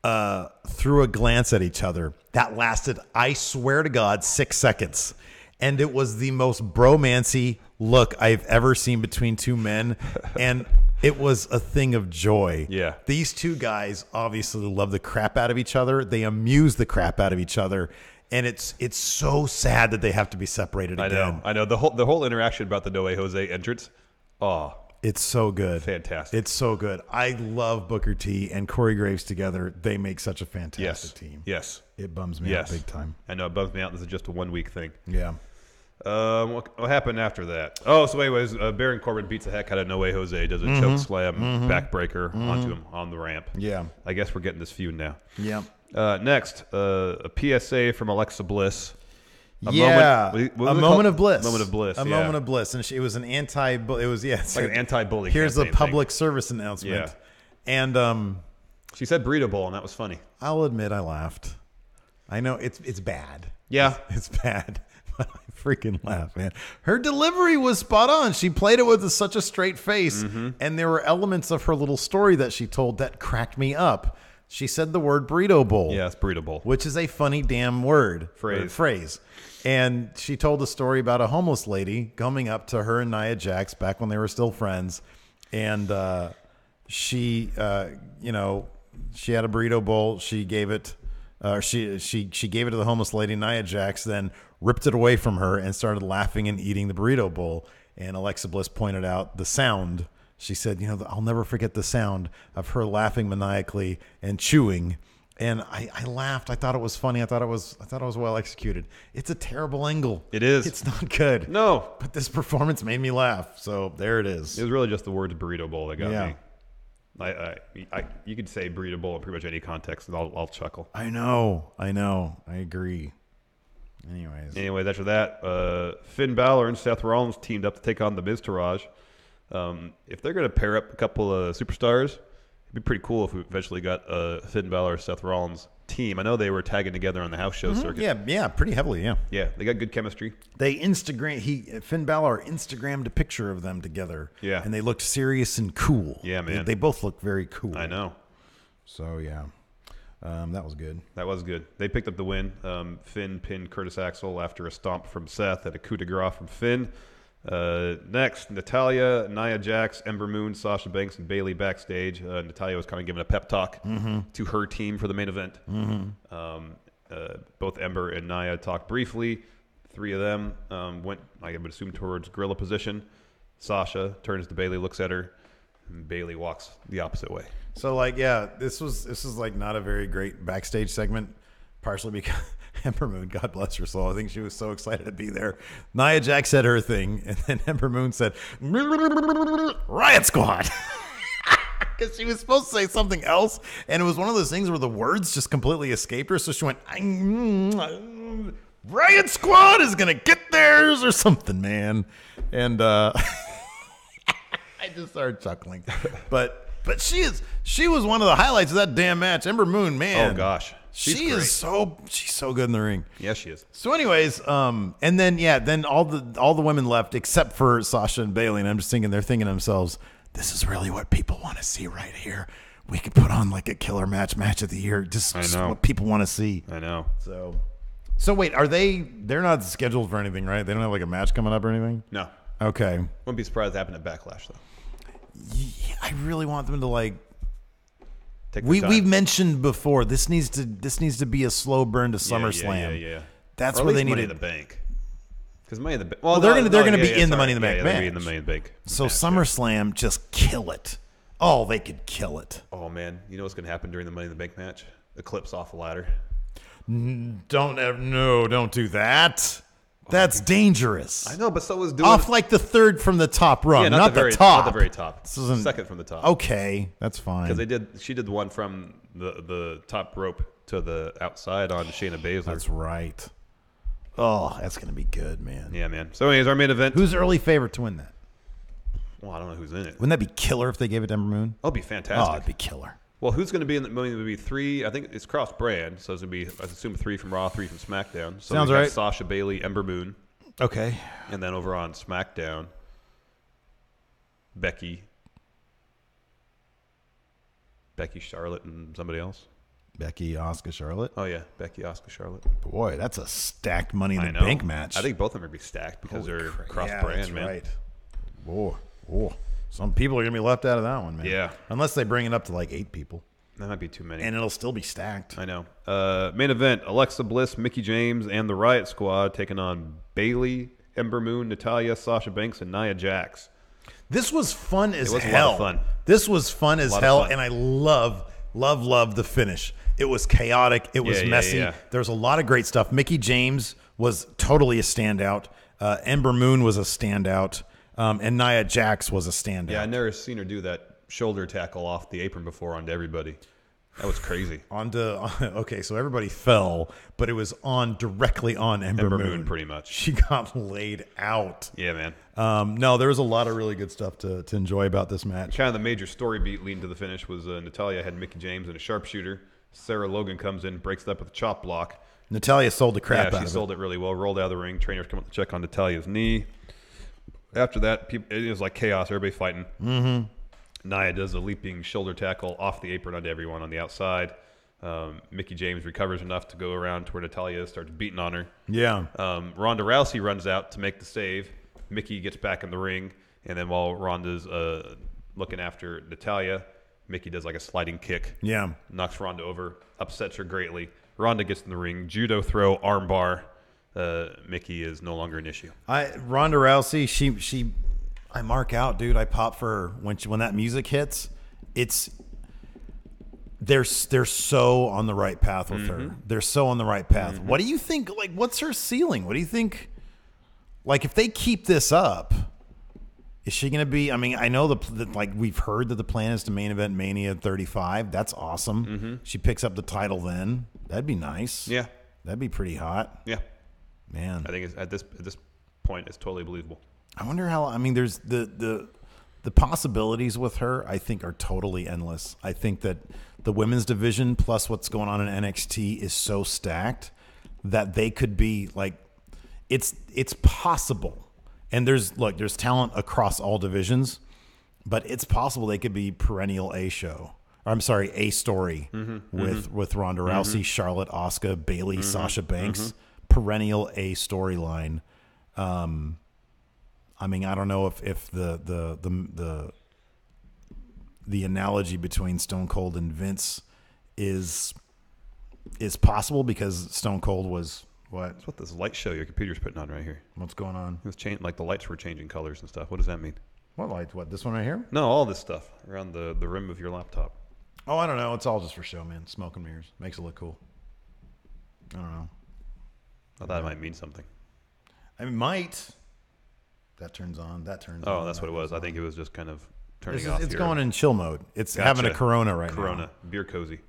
threw a glance at each other that lasted, I swear to God, 6 seconds. And it was the most bromancy look I've ever seen between two men. And it was a thing of joy.
Yeah.
These two guys obviously love the crap out of each other. They amuse the crap out of each other. And it's so sad that they have to be separated again.
I know. The whole interaction about the No Way Jose entrance. Oh,
it's so good.
Fantastic.
It's so good. I love Booker T and Corey Graves together. They make such a fantastic team.
Yes.
It bums me out big time.
I know it bums me out. This is just a 1 week thing.
Yeah.
What happened after that? Oh, so anyways, Baron Corbin beats the heck out of No Way Jose, does a choke slam, backbreaker onto him on the ramp.
Yeah.
I guess we're getting this feud now.
Yeah.
Next, a PSA from Alexa Bliss.
A moment of bliss.
Moment of bliss.
A moment of bliss, and it was an anti. It was
like an anti-bully.
Here's a public service announcement.
Yeah.
And
she said burrito bowl, and that was funny.
I'll admit I laughed. I know it's bad.
Yeah,
it's bad. I freaking laugh, man. Her delivery was spot on. She played it with such a straight face, and there were elements of her little story that she told that cracked me up. She said the word burrito bowl.
Yeah, it's burrito bowl.
Which is a funny damn word. Phrase. And she told a story about a homeless lady coming up to her and Nia Jax back when they were still friends. And she had a burrito bowl. She gave it, she gave it to the homeless lady. Nia Jax then ripped it away from her and started laughing and eating the burrito bowl. And Alexa Bliss pointed out the sound. She said, I'll never forget the sound of her laughing maniacally and chewing. And I laughed. I thought it was funny. I thought it was well executed. It's a terrible angle.
It is.
It's not good.
No.
But this performance made me laugh. So there it is.
It was really just the words burrito bowl that got me. You could say burrito bowl in pretty much any context, and I'll chuckle.
I know. I agree.
Anyways, after that, Finn Balor and Seth Rollins teamed up to take on the Miz Taraj. If they're going to pair up a couple of superstars, it'd be pretty cool if we eventually got a Finn Balor, Seth Rollins team. I know they were tagging together on the house show circuit.
Yeah, pretty heavily, yeah.
Yeah, they got good chemistry.
They Finn Balor Instagrammed a picture of them together.
Yeah.
And they looked serious and cool.
Yeah, man.
They both look very cool.
I know.
So, yeah. That was good.
That was good. They picked up the win. Finn pinned Curtis Axel after a stomp from Seth and a coup de grace from Finn. Next, Natalya, Nia Jax, Ember Moon, Sasha Banks, and Bayley backstage. Natalya was kind of giving a pep talk to her team for the main event. Both Ember and Nia talked briefly. Three of them went, I would assume, towards gorilla position. Sasha turns to Bayley, looks at her, and Bayley walks the opposite way.
So, this was like not a very great backstage segment, partially because Ember Moon, God bless her soul, I think she was so excited to be there. Nia Jax said her thing, and then Ember Moon said, Riot Squad. Because she was supposed to say something else, and it was one of those things where the words just completely escaped her, so she went, Riot Squad is going to get theirs or something, man. And I just started chuckling. But she was one of the highlights of that damn match. Ember Moon, man.
Oh, gosh.
She's so good in the ring.
Yes, she is.
So, anyways, and then all the women left except for Sasha and Bayley, and I'm just thinking they're thinking to themselves, this is really what people want to see right here. We could put on like a killer match of the year. Just what people want to see.
I know.
So wait, they're not scheduled for anything, right? They don't have like a match coming up or anything?
No.
Okay.
Wouldn't be surprised to happen at Backlash though.
Yeah, I really want them to like.
We've
mentioned before this needs to be a slow burn to SummerSlam.
Yeah.
That's
or
where they need
Money in the Bank. Because Money in the Bank.
Well, they're gonna be in the Money in the Bank
match.
match.
Be in the Money in the Bank.
So
match,
SummerSlam, just kill it. Oh, they could kill it.
Oh man, you know what's gonna happen during the Money in the Bank match? Eclipse off the ladder.
Don't do that. That's dangerous.
I know, but so was doing
off like the third from the top rung, not the top.
Not the very top.
This isn't,
second from the top.
Okay, that's fine.
Because she did one from the top rope to the outside on Shayna Baszler.
That's right. Oh, that's gonna be good, man.
Yeah, man. So, anyways, our main event.
Who's early favorite to win that?
Well, I don't know who's in it.
Wouldn't that be killer if they gave it to Ember Moon?
Oh, it'd be fantastic.
Oh, it'd be killer.
Well, who's going to be in the movie? Would be three. I think it's cross brand, so it's going to be, I assume, 3 from Raw, 3 from SmackDown. So
sounds
we got
right.
Sasha, Bayley, Ember Moon.
Okay.
And then over on SmackDown, Becky, Charlotte, and somebody else.
Becky, Asuka, Charlotte.
Oh, yeah. Becky, Asuka, Charlotte.
Boy, that's a stacked Money in
I
the
know.
Bank match.
I think both of them are going to be stacked because
Holy
they're
crap.
cross-brand,
that's
man.
Right. Whoa. Some people are going to be left out of that one, man.
Yeah.
Unless they bring it up to like 8 people.
That might be too many.
And it'll still be stacked.
I know. Main event, Alexa Bliss, Mickie James, and the Riot Squad taking on Bayley, Ember Moon, Natalya, Sasha Banks, and Nia Jax.
This was fun as
It was
hell.
a lot of fun.
This was fun as
lot of
hell,
fun.
and I love the finish. It was chaotic. It was messy.
yeah.
There was a lot of great stuff. Mickie James was totally a standout. Ember Moon was a standout. And Nia Jax was a standout.
Yeah, I never seen her do that shoulder tackle off the apron before onto everybody. That was crazy.
Okay, so everybody fell, but it was directly on Ember Moon.
Pretty much.
She got laid out.
Yeah, man.
No, there was a lot of really good stuff to enjoy about this match.
Kind of the major story beat leading to the finish was Natalya had Mickie James and a sharpshooter. Sarah Logan comes in, breaks it up with a chop block.
Natalya sold the crap out of it.
Yeah, she sold it really well. Rolled out of the ring. Trainers come up to check on Natalya's knee. After that, it was like chaos. Everybody fighting.
Mm-hmm.
Nia does a leaping shoulder tackle off the apron onto everyone on the outside. Mickie James recovers enough to go around to where Natalya starts beating on her.
Yeah.
Ronda Rousey runs out to make the save. Mickie gets back in the ring. And then while Ronda's looking after Natalya, Mickie does like a sliding kick.
Yeah.
Knocks Ronda over, upsets her greatly. Ronda gets in the ring, judo throw, armbar. Mickie is no longer an issue.
Ronda Rousey, she I mark out, dude. I pop for her when that music hits. They're so on the right path with her. They're so on the right path. What do you think? Like, what's her ceiling? What do you think? Like, if they keep this up, is she going to be? I mean, I know like we've heard that the plan is to main event Mania 35. That's awesome. She picks up the title then. That'd be nice.
Yeah,
that'd be pretty hot.
Yeah,
man.
I think at this point, it's totally believable.
I wonder how. I mean, there's the possibilities with her. I think are totally endless. I think that the women's division plus what's going on in NXT is so stacked that they could be like, it's possible. And there's talent across all divisions, but it's possible they could be perennial A story with Ronda Rousey, Charlotte, Asuka, Bayley, Sasha Banks, perennial A storyline. I mean, I don't know if the analogy between Stone Cold and Vince is possible because Stone Cold was what?
That's what this light show your computer's putting on right here.
What's going on?
It was like the lights were changing colors and stuff. What does that mean?
What light? What, this one right here?
No, all this stuff around the rim of your laptop.
Oh, I don't know. It's all just for show, man. Smoke and mirrors. Makes it look cool. I don't know.
I thought it might mean something.
I mean, might. That turns on. That turns on.
Oh, that's what it was. I think it was just kind of turning
It's
off.
going in chill mode. It's
Gotcha.
having a Corona right now.
Corona. Beer cozy.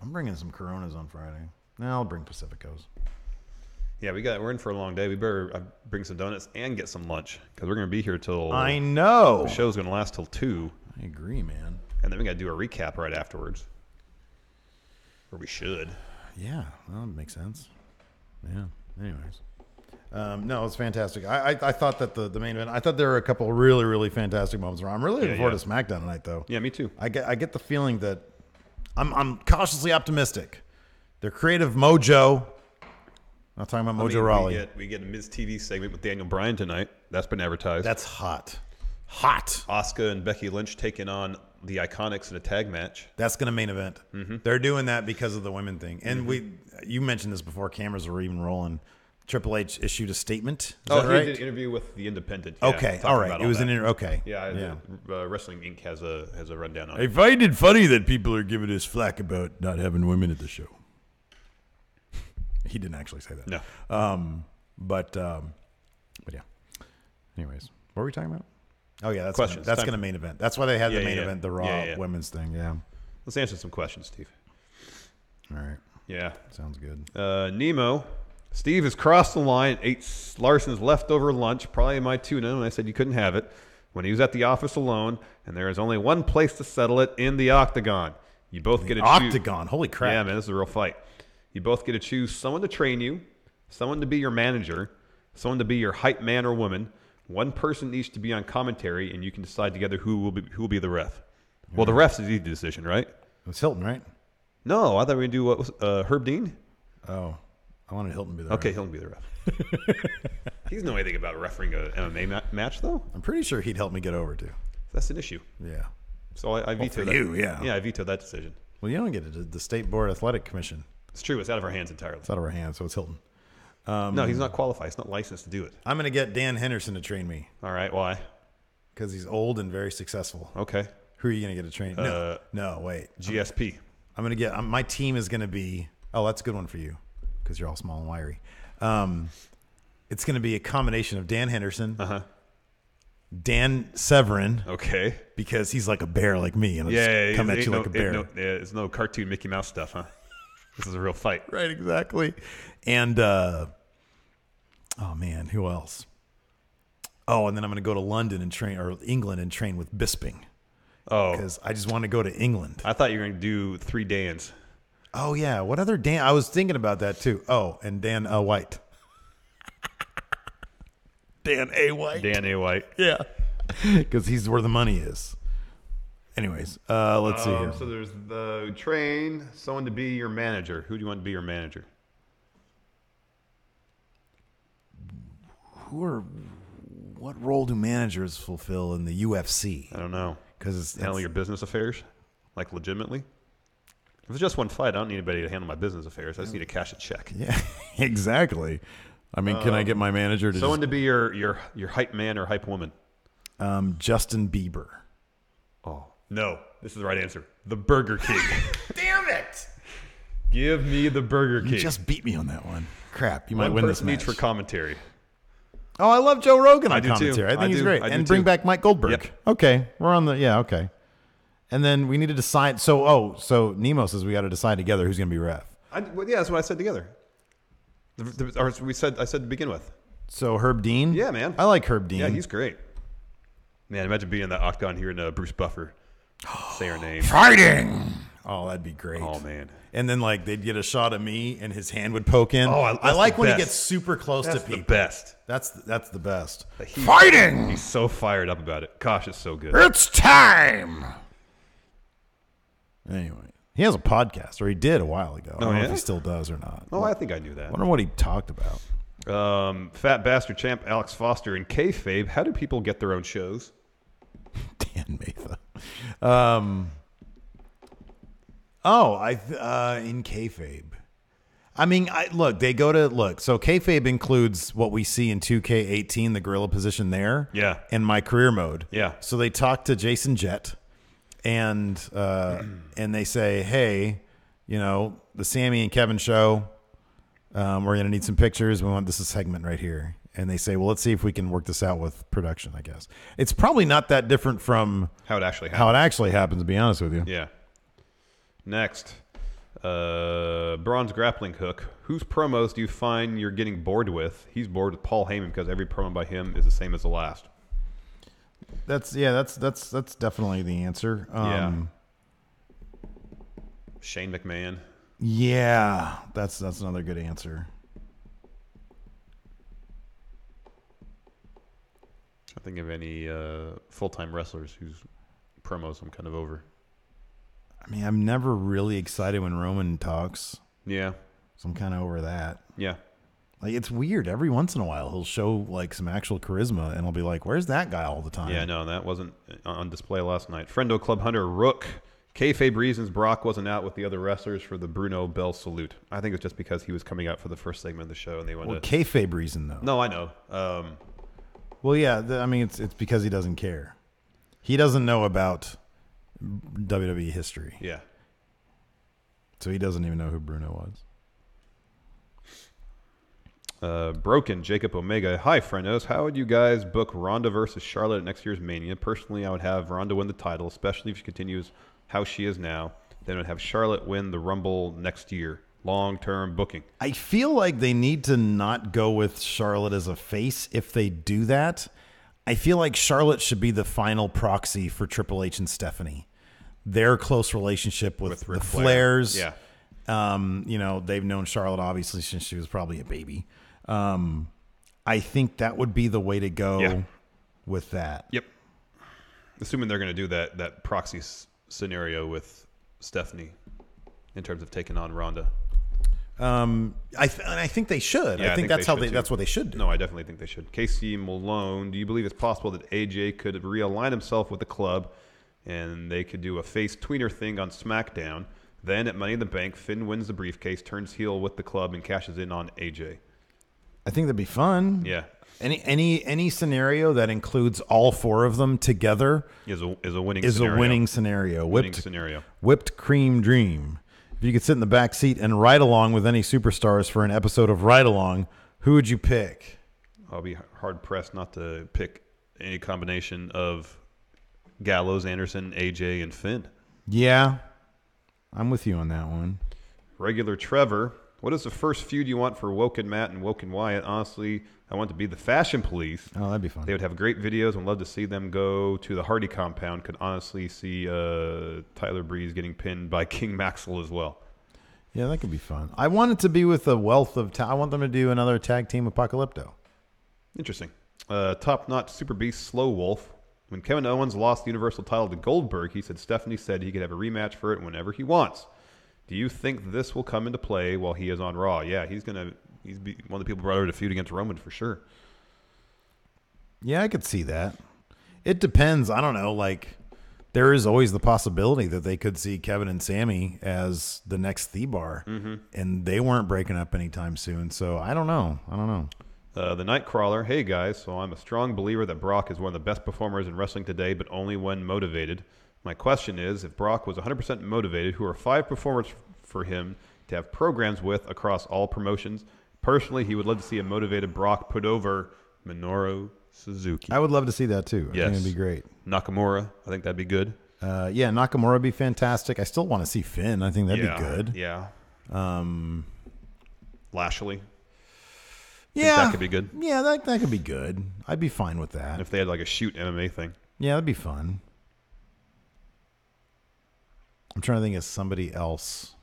I'm bringing some Coronas on Friday. No, I'll bring Pacificos.
Yeah, we're in for a long day. We better bring some donuts and get some lunch because we're going to be here till.
I know.
The show's going to last till 2.
I agree, man.
And then we got to do a recap right afterwards. Or we should.
Yeah, well, that makes sense. Yeah. Anyways. No, it's fantastic. I thought that the main event, I thought there were a couple of really, really fantastic moments. I'm really looking forward to SmackDown tonight, though.
Yeah, me too.
I get the feeling that I'm cautiously optimistic. Their creative mojo. I'm not talking about Mojo Rawley.
We get a Miz TV segment with Daniel Bryan tonight. That's been advertised.
That's hot. Hot.
Asuka and Becky Lynch taking on the Iconics in a tag match.
That's going to main event. They're doing that because of the women thing. And you mentioned this before cameras were even rolling. Triple H issued a statement. Is that right?
He did an interview with The Independent.
Okay, all right. It was an interview. Okay.
Yeah. Wrestling Inc. has a rundown on it.
I find it funny that people are giving us flack about not having women at the show. He didn't actually say that.
No.
But yeah. Anyways, what were we talking about? Oh yeah, that's
questions.
That's going to main event. That's why they had the main event, the Raw
Yeah.
women's thing. Yeah.
Let's answer some questions, Steve.
All right.
Yeah.
Sounds good.
Nemo. Steve has crossed the line, ate Larson's leftover lunch, probably my tuna, and I said you couldn't have it, when he was at the office alone, and there is only one place to settle it, in the Octagon. You both get to choose.
Octagon? Holy crap.
Yeah, man, this is a real fight. You both get to choose someone to train you, someone to be your manager, Someone to be your hype man or woman. One person needs to be on commentary, and you can decide together who will be the ref. Well, the ref's is easy decision, right?
It's Hilton, right?
No, I thought we were going to do what was Herb Dean?
Oh, I wanted Hilton to be the
Okay,
ref.
Hilton be the ref. He doesn't know anything about refereeing an MMA match, though.
I'm pretty sure he'd help me get over too.
That's an issue.
Yeah.
So I vetoed
for
that.
you, yeah.
Yeah, I vetoed that decision.
Well, you don't get it. The State Board Athletic Commission.
It's true. It's out of our hands entirely.
It's out of our hands, so it's Hilton.
No, he's not qualified. He's not licensed to do it.
I'm going to get Dan Henderson to train me
All right, why?
because he's old and very successful.
Okay.
Who are you going to get to train? No, wait.
GSP.
I'm going to get my team is going to be. Oh, that's a good one for you because you're all small and wiry. It's going to be a combination of Dan Henderson, Dan Severin,
Okay.
because he's like a bear like me, and
Yeah,
come at you like a bear.
It's no cartoon Mickey Mouse stuff, huh? This is a real fight.
Right, exactly. And oh man, who else? Oh, and then I'm going to go to London and train, or England and train with Bisping,
Oh,
because I just want to go to England.
I thought you were going to do 3 Dans.
Oh yeah, what other Dan? I was thinking about that too. Oh, and Dan White. Dan A. White.
Dan A. White.
Yeah, because he's where the money is. Anyways, let's see here.
So there's the train, someone to be your manager. Who do you want to be your manager?
What role do managers fulfill in the UFC?
I don't know.
Because it's
Handle your business affairs? Like legitimately? If it's just one fight, I don't need anybody to handle my business affairs. I just need to cash a check.
yeah, exactly. I mean, can I get my manager to
Someone to be your hype man or hype woman.
Justin Bieber?
Oh, no. This is the right answer. The Burger King.
Damn it!
Give me the Burger King.
You just beat me on that one. Crap, you might
one
win this
person
match.
each for commentary.
Oh, I love Joe Rogan on
I do too.
commentary. I think
I
he's
do.
great.
I do
And bring
too.
back Mike Goldberg.
Yep.
Okay, we're on the okay. And then we need to decide. So Nemo says we got to decide together who's going to be ref.
Yeah, that's what I said together. I said to begin with.
So Herb Dean.
Yeah, man.
I like Herb Dean.
Yeah, he's great. Man, imagine being in that octagon here and Bruce Buffer say her name.
fighting. Oh, that'd be great.
Oh, man.
And then like they'd get a shot of me, and his hand would poke in.
Oh,
I
that's
like
the
when he
best.
gets super close
That's
to
the
people.
best.
That's the best.
Fighting! He's so fired up about it. Gosh, it's so good.
It's time. Anyway, he has a podcast, or he did a while ago. I don't know if
yeah?
he still does or not.
Oh, I think I knew
I
that.
wonder what he talked about.
Fat bastard champ Alex Foster and kayfabe. How do people get their own shows?
Dan Matha. In kayfabe. I mean, they go to so kayfabe includes what we see in 2K18, the gorilla position there.
Yeah.
And my career mode.
Yeah.
So they talk to Jason Jett, and they say, hey, the Sammy and Kevin show, we're going to need some pictures. We want this segment right here. And they say, well, let's see if we can work this out with production, I guess. It's probably not that different from
How it actually happens.
how it actually happens, to be honest with you.
Yeah. Next. Bronze grappling hook. Whose promos do you find you're getting bored with? He's bored with Paul Heyman because every promo by him is the same as the last.
That's definitely the answer.
Shane McMahon.
Yeah, that's another good answer.
I think of any full-time wrestlers whose promos I'm kind of over.
I mean, I'm never really excited when Roman talks,
Yeah.
so I'm kind of over that.
Yeah.
Like, it's weird. Every once in a while, he'll show like some actual charisma, and I'll be like, "Where's that guy all the time?"
Yeah, no, that wasn't on display last night. Friendo Club Hunter Rook. Kayfabe reasons Brock wasn't out with the other wrestlers for the Bruno Bell salute. I think it's just because he was coming out for the first segment of the show and they wanted
Well,
to...
kayfabe reason though.
No, I know.
Well, yeah. I mean, it's because he doesn't care. He doesn't know about WWE history,
Yeah.
so he doesn't even know who Bruno was.
Broken Jacob Omega. Hi, friendos. How would you guys book Ronda versus Charlotte at next year's Mania? Personally, I would have Ronda win the title, especially if she continues how she is now. Then I'd have Charlotte win the Rumble next year. Long-term booking.
I feel like they need to not go with Charlotte as a face. If they do that, I feel like Charlotte should be the final proxy for Triple H and Stephanie. Their close relationship with the
Ric
Flairs.
Yeah.
They've known Charlotte obviously since she was probably a baby. I I think that would be the way to go
Yeah.
with that.
Yep. Assuming they're going to do that proxy scenario with Stephanie in terms of taking on Ronda.
I think they should.
Yeah,
I think that's
should too.
that's what they should do.
No, I definitely think they should. Casey Malone, do you believe it's possible that AJ could realign himself with the club and they could do a face tweener thing on SmackDown? Then at Money in the Bank, Finn wins the briefcase, turns heel with the club, and cashes in on AJ.
I think that'd be fun.
Yeah.
Any scenario that includes all four of them together
Is a winning
is
scenario.
a winning scenario.
Winning scenario.
Whipped cream dream. If you could sit in the back seat and ride along with any superstars for an episode of Ride Along, who would you pick?
I'll be hard pressed not to pick any combination of Gallows, Anderson, AJ, and Finn.
Yeah, I'm with you on that one.
Regular Trevor, what is the first feud you want for Woken Matt and Woken Wyatt? Honestly, I want to be the Fashion Police.
Oh, that'd be fun.
They would have great videos and love to see them go to the Hardy compound. Could honestly see Tyler Breeze getting pinned by King Maxwell as well.
Yeah, that could be fun. I want it to be with a wealth of I want them to do another tag team Apocalypto.
Interesting. Top-notch Super Beast Slow Wolf. When Kevin Owens lost the Universal title to Goldberg, he said Stephanie said he could have a rematch for it whenever he wants. Do you think this will come into play while he is on Raw? Yeah, he's one of the people brought over to feud against Roman for sure.
Yeah, I could see that. It depends. I don't know. Like, there is always the possibility that they could see Kevin and Sammy as the next Thebar, and they weren't breaking up anytime soon. So I don't know.
The Nightcrawler, hey guys, so I'm a strong believer that Brock is one of the best performers in wrestling today, but only when motivated. My question is, if Brock was 100% motivated, who are 5 performers for him to have programs with across all promotions? Personally, he would love to see a motivated Brock put over Minoru Suzuki.
I would love to see that too.
Yes.
I think it'd be great.
Nakamura, I think that'd be good.
Yeah, Nakamura would be fantastic. I still want to see Finn. I think that'd be good.
Yeah. Lashley.
Yeah,
that could be good.
Yeah, that could be good. I'd be fine with that.
If they had like a shoot MMA thing.
Yeah, that'd be fun. I'm trying to think of somebody else.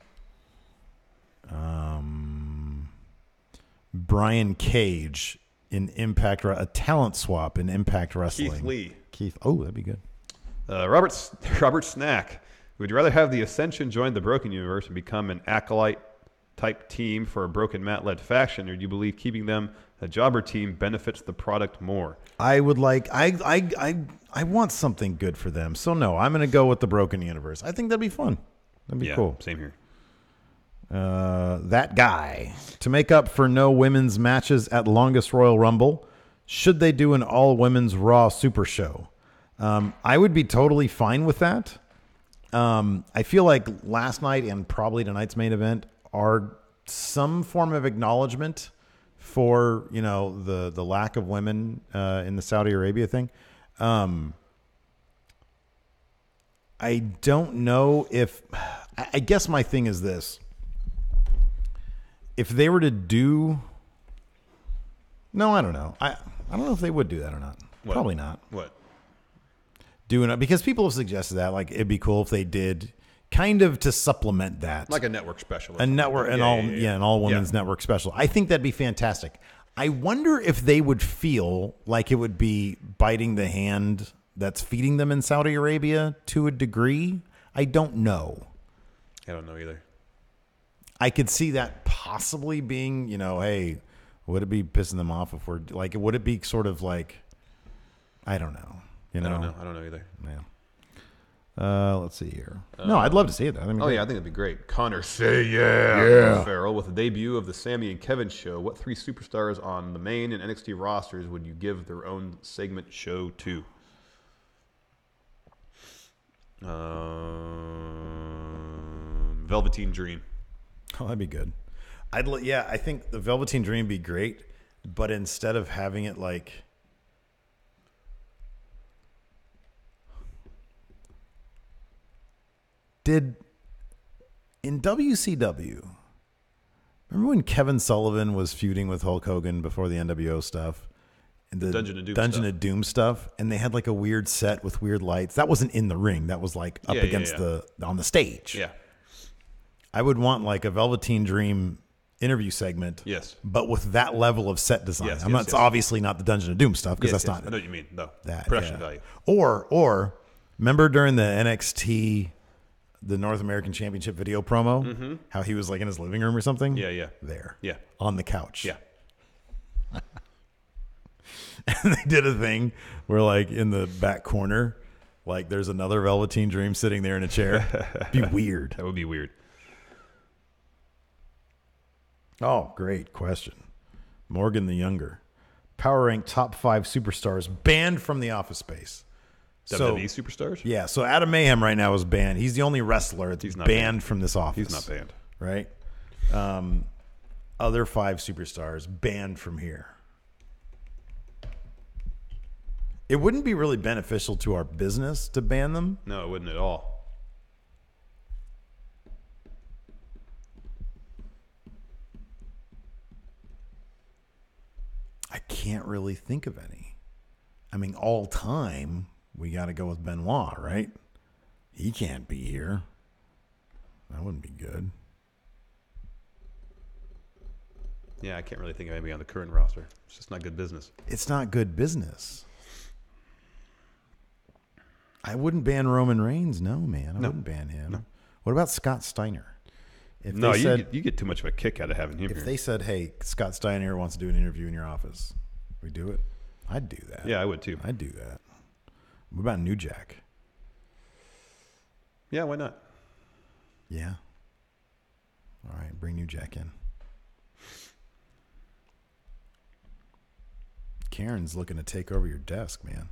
Brian Cage in Impact, a talent swap in Impact Wrestling. Keith. Oh, that'd be good.
Robert Snack. Would you rather have the Ascension join the Broken Universe and become an acolyte type team for a Broken Matt-led faction, or do you believe keeping them a jobber team benefits the product more?
I would like. I want something good for them. So no, I'm going to go with the Broken Universe. I think that'd be fun. That'd be cool.
Same here.
That guy. To make up for no women's matches at Longest Royal Rumble, should they do an all-women's Raw Super Show? I would be totally fine with that. I feel like last night and probably tonight's main event are some form of acknowledgement for, the lack of women in the Saudi Arabia thing. I don't know if... I guess my thing is this. If they were to do... No, I don't know. I don't know if they would do that or not.
What?
Probably not.
What?
Doing it because people have suggested that, like, it'd be cool if they did kind of to supplement that,
Like a network special.
a network, an all women's network special. I think that'd be fantastic. I wonder if they would feel like it would be biting the hand that's feeding them in Saudi Arabia to a degree. I don't know.
I don't know either.
I could see that possibly being, hey, would it be pissing them off if we're like, would it be sort of like, I don't know.
I don't know either.
Yeah. Let's see here. No, I'd love to see it. I think
it'd be great. Connor, say yeah. Farrell, with the debut of the Sammy and Kevin show, what 3 superstars on the main and NXT rosters would you give their own segment show to? Velveteen Dream.
Oh, that'd be good. I think the Velveteen Dream would be great, but instead of having it like... In WCW, remember when Kevin Sullivan was feuding with Hulk Hogan before the NWO stuff? And the Dungeon of Doom stuff, and they had like a weird set with weird lights. That wasn't in the ring. That was like up against on the stage.
Yeah.
I would want like a Velveteen Dream interview segment.
Yes.
But with that level of set design.
Yes,
It's obviously not the Dungeon of Doom stuff because that's not.
I know what you mean. No.
That
Production value.
Or remember during the NXT, the North American Championship video promo, how he was like in his living room or something?
Yeah.
There.
Yeah.
On the couch.
Yeah.
And they did a thing where like in the back corner, like there's another Velveteen Dream sitting there in a chair. Be weird.
That would be weird.
Oh, great question. Morgan the Younger. Power rank top 5 superstars banned from the Office Space.
WWE superstars?
Yeah, so Adam Mayhem right now is banned. He's the only wrestler that's
He's not
banned from this office.
He's not banned.
Right? Other 5 superstars banned from here. It wouldn't be really beneficial to our business to ban them.
No, it wouldn't at all.
I can't really think of any. I mean, all time, we got to go with Benoit, right? He can't be here. That wouldn't be good.
Yeah, I can't really think of anybody on the current roster. It's just not good business.
It's not good business. I wouldn't ban Roman Reigns. No, man. I wouldn't ban him. No. What about Scott Steiner? If
No, you get too much of a kick out of having him
If
here.
they said, hey, Scott Steiner wants to do an interview in your office, we do it? I'd do that.
Yeah, I would too.
I'd do that. What about New Jack?
Yeah, why not?
Yeah. All right, bring New Jack in. Karen's looking to take over your desk, man.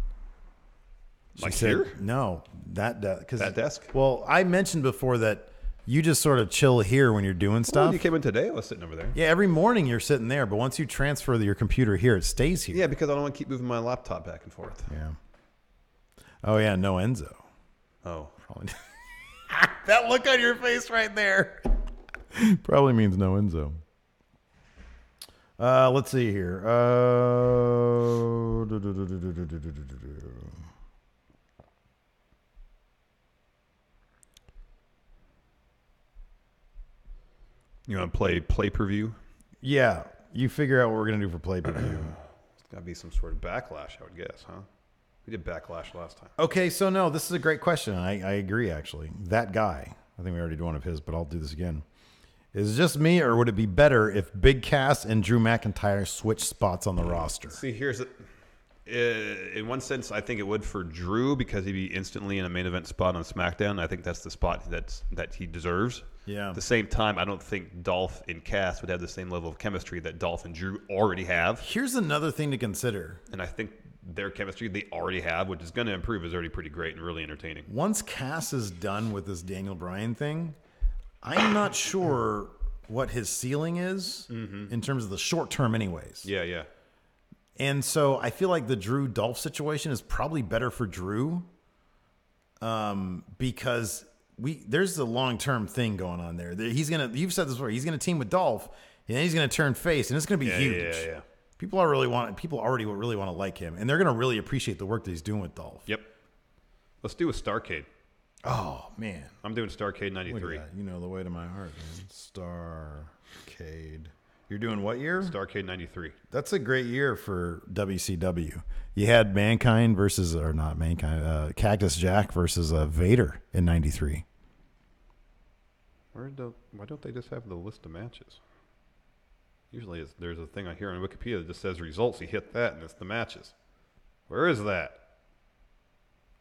Like here?
No, that
desk?
Well, I mentioned before that you just sort of chill here when you're doing stuff.
Well, you came in today. I was sitting over there.
Yeah, every morning you're sitting there, but once you transfer your computer here, it stays here.
Yeah, because I don't want to keep moving my laptop back and forth.
Yeah. Oh yeah, no Enzo.
Oh,
Probably. That look on your face right there probably means no Enzo. Let's see here.
you want to play per view?
Yeah, you figure out what we're gonna do for play per view.
It's got to be some sort of backlash, I would guess, huh? We did backlash last time.
Okay, so no, this is a great question. I agree, actually. That guy, I think we already did one of his, but I'll do this again. Is it just me, or would it be better if Big Cass and Drew McIntyre switched spots on the roster?
See, here's it. In one sense, I think it would for Drew because he'd be instantly in a main event spot on SmackDown. I think that's the spot that he deserves.
Yeah.
At the same time, I don't think Dolph and Cass would have the same level of chemistry that Dolph and Drew already have.
Here's another thing to consider.
And I think their chemistry they already have, which is going to improve, is already pretty great and really entertaining.
Once Cass is done with this Daniel Bryan thing, I'm not sure what his ceiling is in terms of the short term anyways.
Yeah.
And so I feel like the Drew Dolph situation is probably better for Drew because there's a long term thing going on there. You've said this before, he's gonna team with Dolph and then he's gonna turn face and it's gonna be huge.
Yeah.
People already really want to like him, and they're gonna really appreciate the work that he's doing with Dolph.
Yep. Let's do a Starrcade.
Oh man,
I'm doing Starrcade
look
'93.
at that. You know the way to my heart, man. Starrcade. You're doing what year?
Starrcade '93.
That's a great year for WCW. You had Mankind versus, or not Mankind, Cactus Jack versus Vader in '93.
Why don't they just have the list of matches? Usually there's a thing I hear on Wikipedia that just says results. You hit that and it's the matches. Where is that?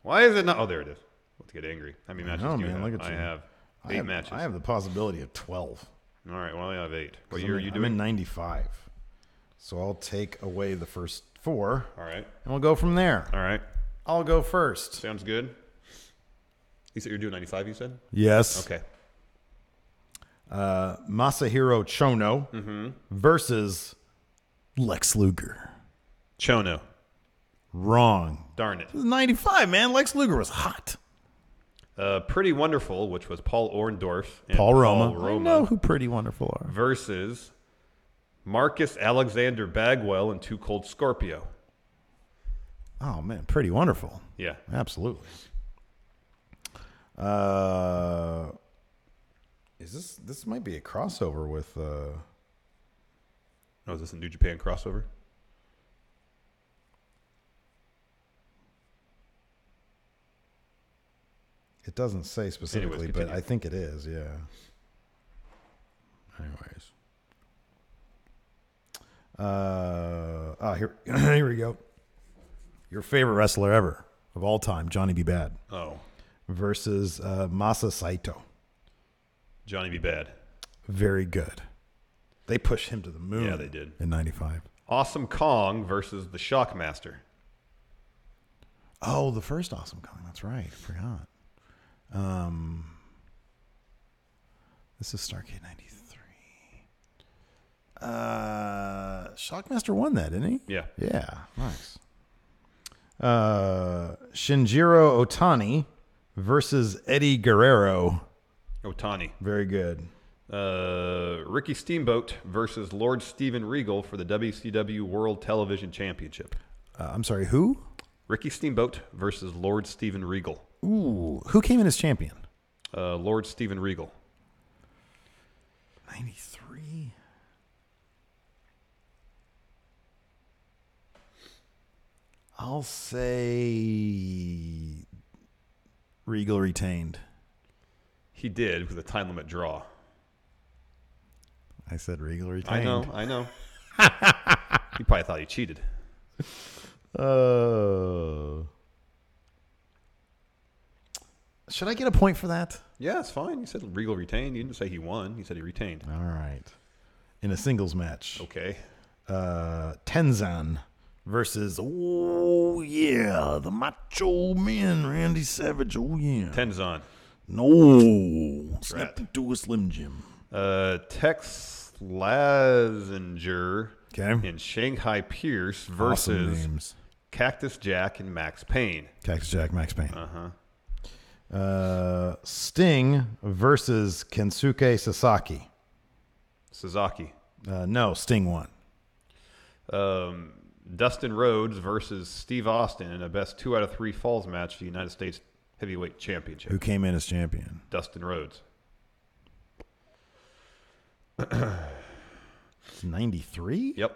Why is it not? Oh, there it is. Let's get angry. How many matches do you have?
Look at
I
you.
have 8 matches.
I have the possibility of 12.
All right, well, I have 8. What
I'm
year are
in-
you
I'm
doing?
in 95. So I'll take away the first 4,
All right.
and we'll go from there.
All right.
I'll go first.
Sounds good. You said you're doing 95, you said?
Yes.
Okay.
Masahiro Chono versus Lex Luger.
Chono.
Wrong.
Darn it.
This is 95, man. Lex Luger was hot.
Pretty Wonderful, which was Paul Orndorff and
Paul Roma. I
Roma
know who Pretty Wonderful are.
versus Marcus Alexander Bagwell and Too Cold Scorpio.
Oh, man. Pretty Wonderful.
Yeah.
Absolutely. Is this might be a crossover with
Oh, is this a New Japan crossover?
It doesn't say specifically, but
continue.
I think it is, yeah. Anyways. Here we go. Your favorite wrestler ever of all time, Johnny B. Bad,
Oh,
versus Masa Saito.
Johnny B. Bad.
Very good. They pushed him to the moon.
Yeah, they did.
In 95.
Awesome Kong versus the Shockmaster.
Oh, the first Awesome Kong. That's right. I forgot. This is Starrcade 93. Shockmaster won that, didn't he?
Yeah.
Yeah, nice. Shinjiro Otani versus Eddie Guerrero.
Otani.
Very good.
Ricky Steamboat versus Lord Steven Regal for the WCW World Television Championship.
I'm sorry, who?
Ricky Steamboat versus Lord Steven Regal.
Ooh, who came in as champion?
Lord Steven Regal.
93. I'll say Regal retained.
He did with a time limit draw.
I said Regal retained.
I know. He probably thought he cheated.
Should I get a point for that?
Yeah, it's fine. You said Regal retained. You didn't say he won. You said he retained.
All right. In a singles match.
Okay.
Tenzan versus, the Macho Man, Randy Savage. Oh, yeah.
Tenzan.
No. Snap into a Slim Jim.
Tex Slazenger
Okay.
and Shanghai Pierce
Awesome
versus
names.
Cactus Jack and Max Payne.
Cactus Jack, Max Payne.
Uh-huh.
Sting versus Kensuke Sasaki.
Sasaki.
No, Sting won.
Dustin Rhodes versus Steve Austin in a best 2 out of 3 falls match for the United States Heavyweight Championship.
Who came in as champion?
Dustin Rhodes.
It's 93?
Yep.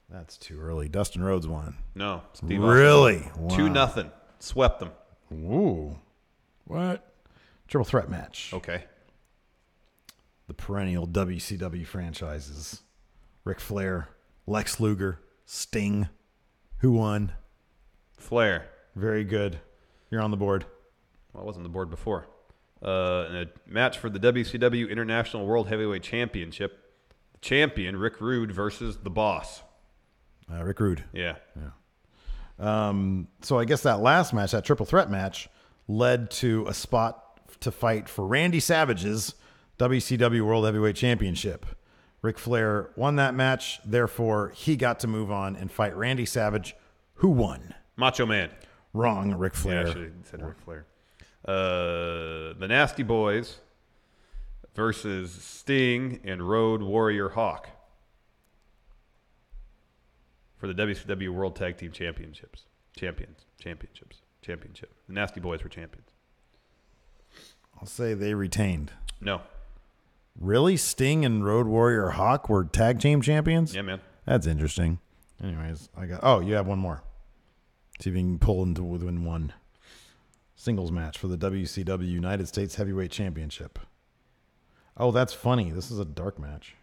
That's too early. Dustin Rhodes won.
No. Steve
Really?
Austin.
Wow.
2-0. Swept them.
Ooh. What? Triple threat match.
Okay.
The perennial WCW franchises. Ric Flair, Lex Luger, Sting. Who won?
Flair.
Very good. You're on the board.
Well, I wasn't on the board before. In a match for the WCW International World Heavyweight Championship, the champion, Rick Rude, versus the boss.
Rick Rude.
Yeah.
So I guess that last match, that triple threat match, led to a spot to fight for Randy Savage's WCW World Heavyweight Championship. Ric Flair won that match. Therefore, he got to move on and fight Randy Savage, who won.
Macho Man.
Wrong, Ric Flair.
Yeah, I should have said Ric Flair. The Nasty Boys versus Sting and Road Warrior Hawk for the WCW World Tag Team Championship. The Nasty Boys were champions.
I'll say they retained.
No.
Really? Sting and Road Warrior Hawk were tag team champions?
Yeah, man.
That's interesting. Anyways, you have one more. See if you can pull into within one. Singles match for the WCW United States Heavyweight Championship. Oh, that's funny. This is a dark match.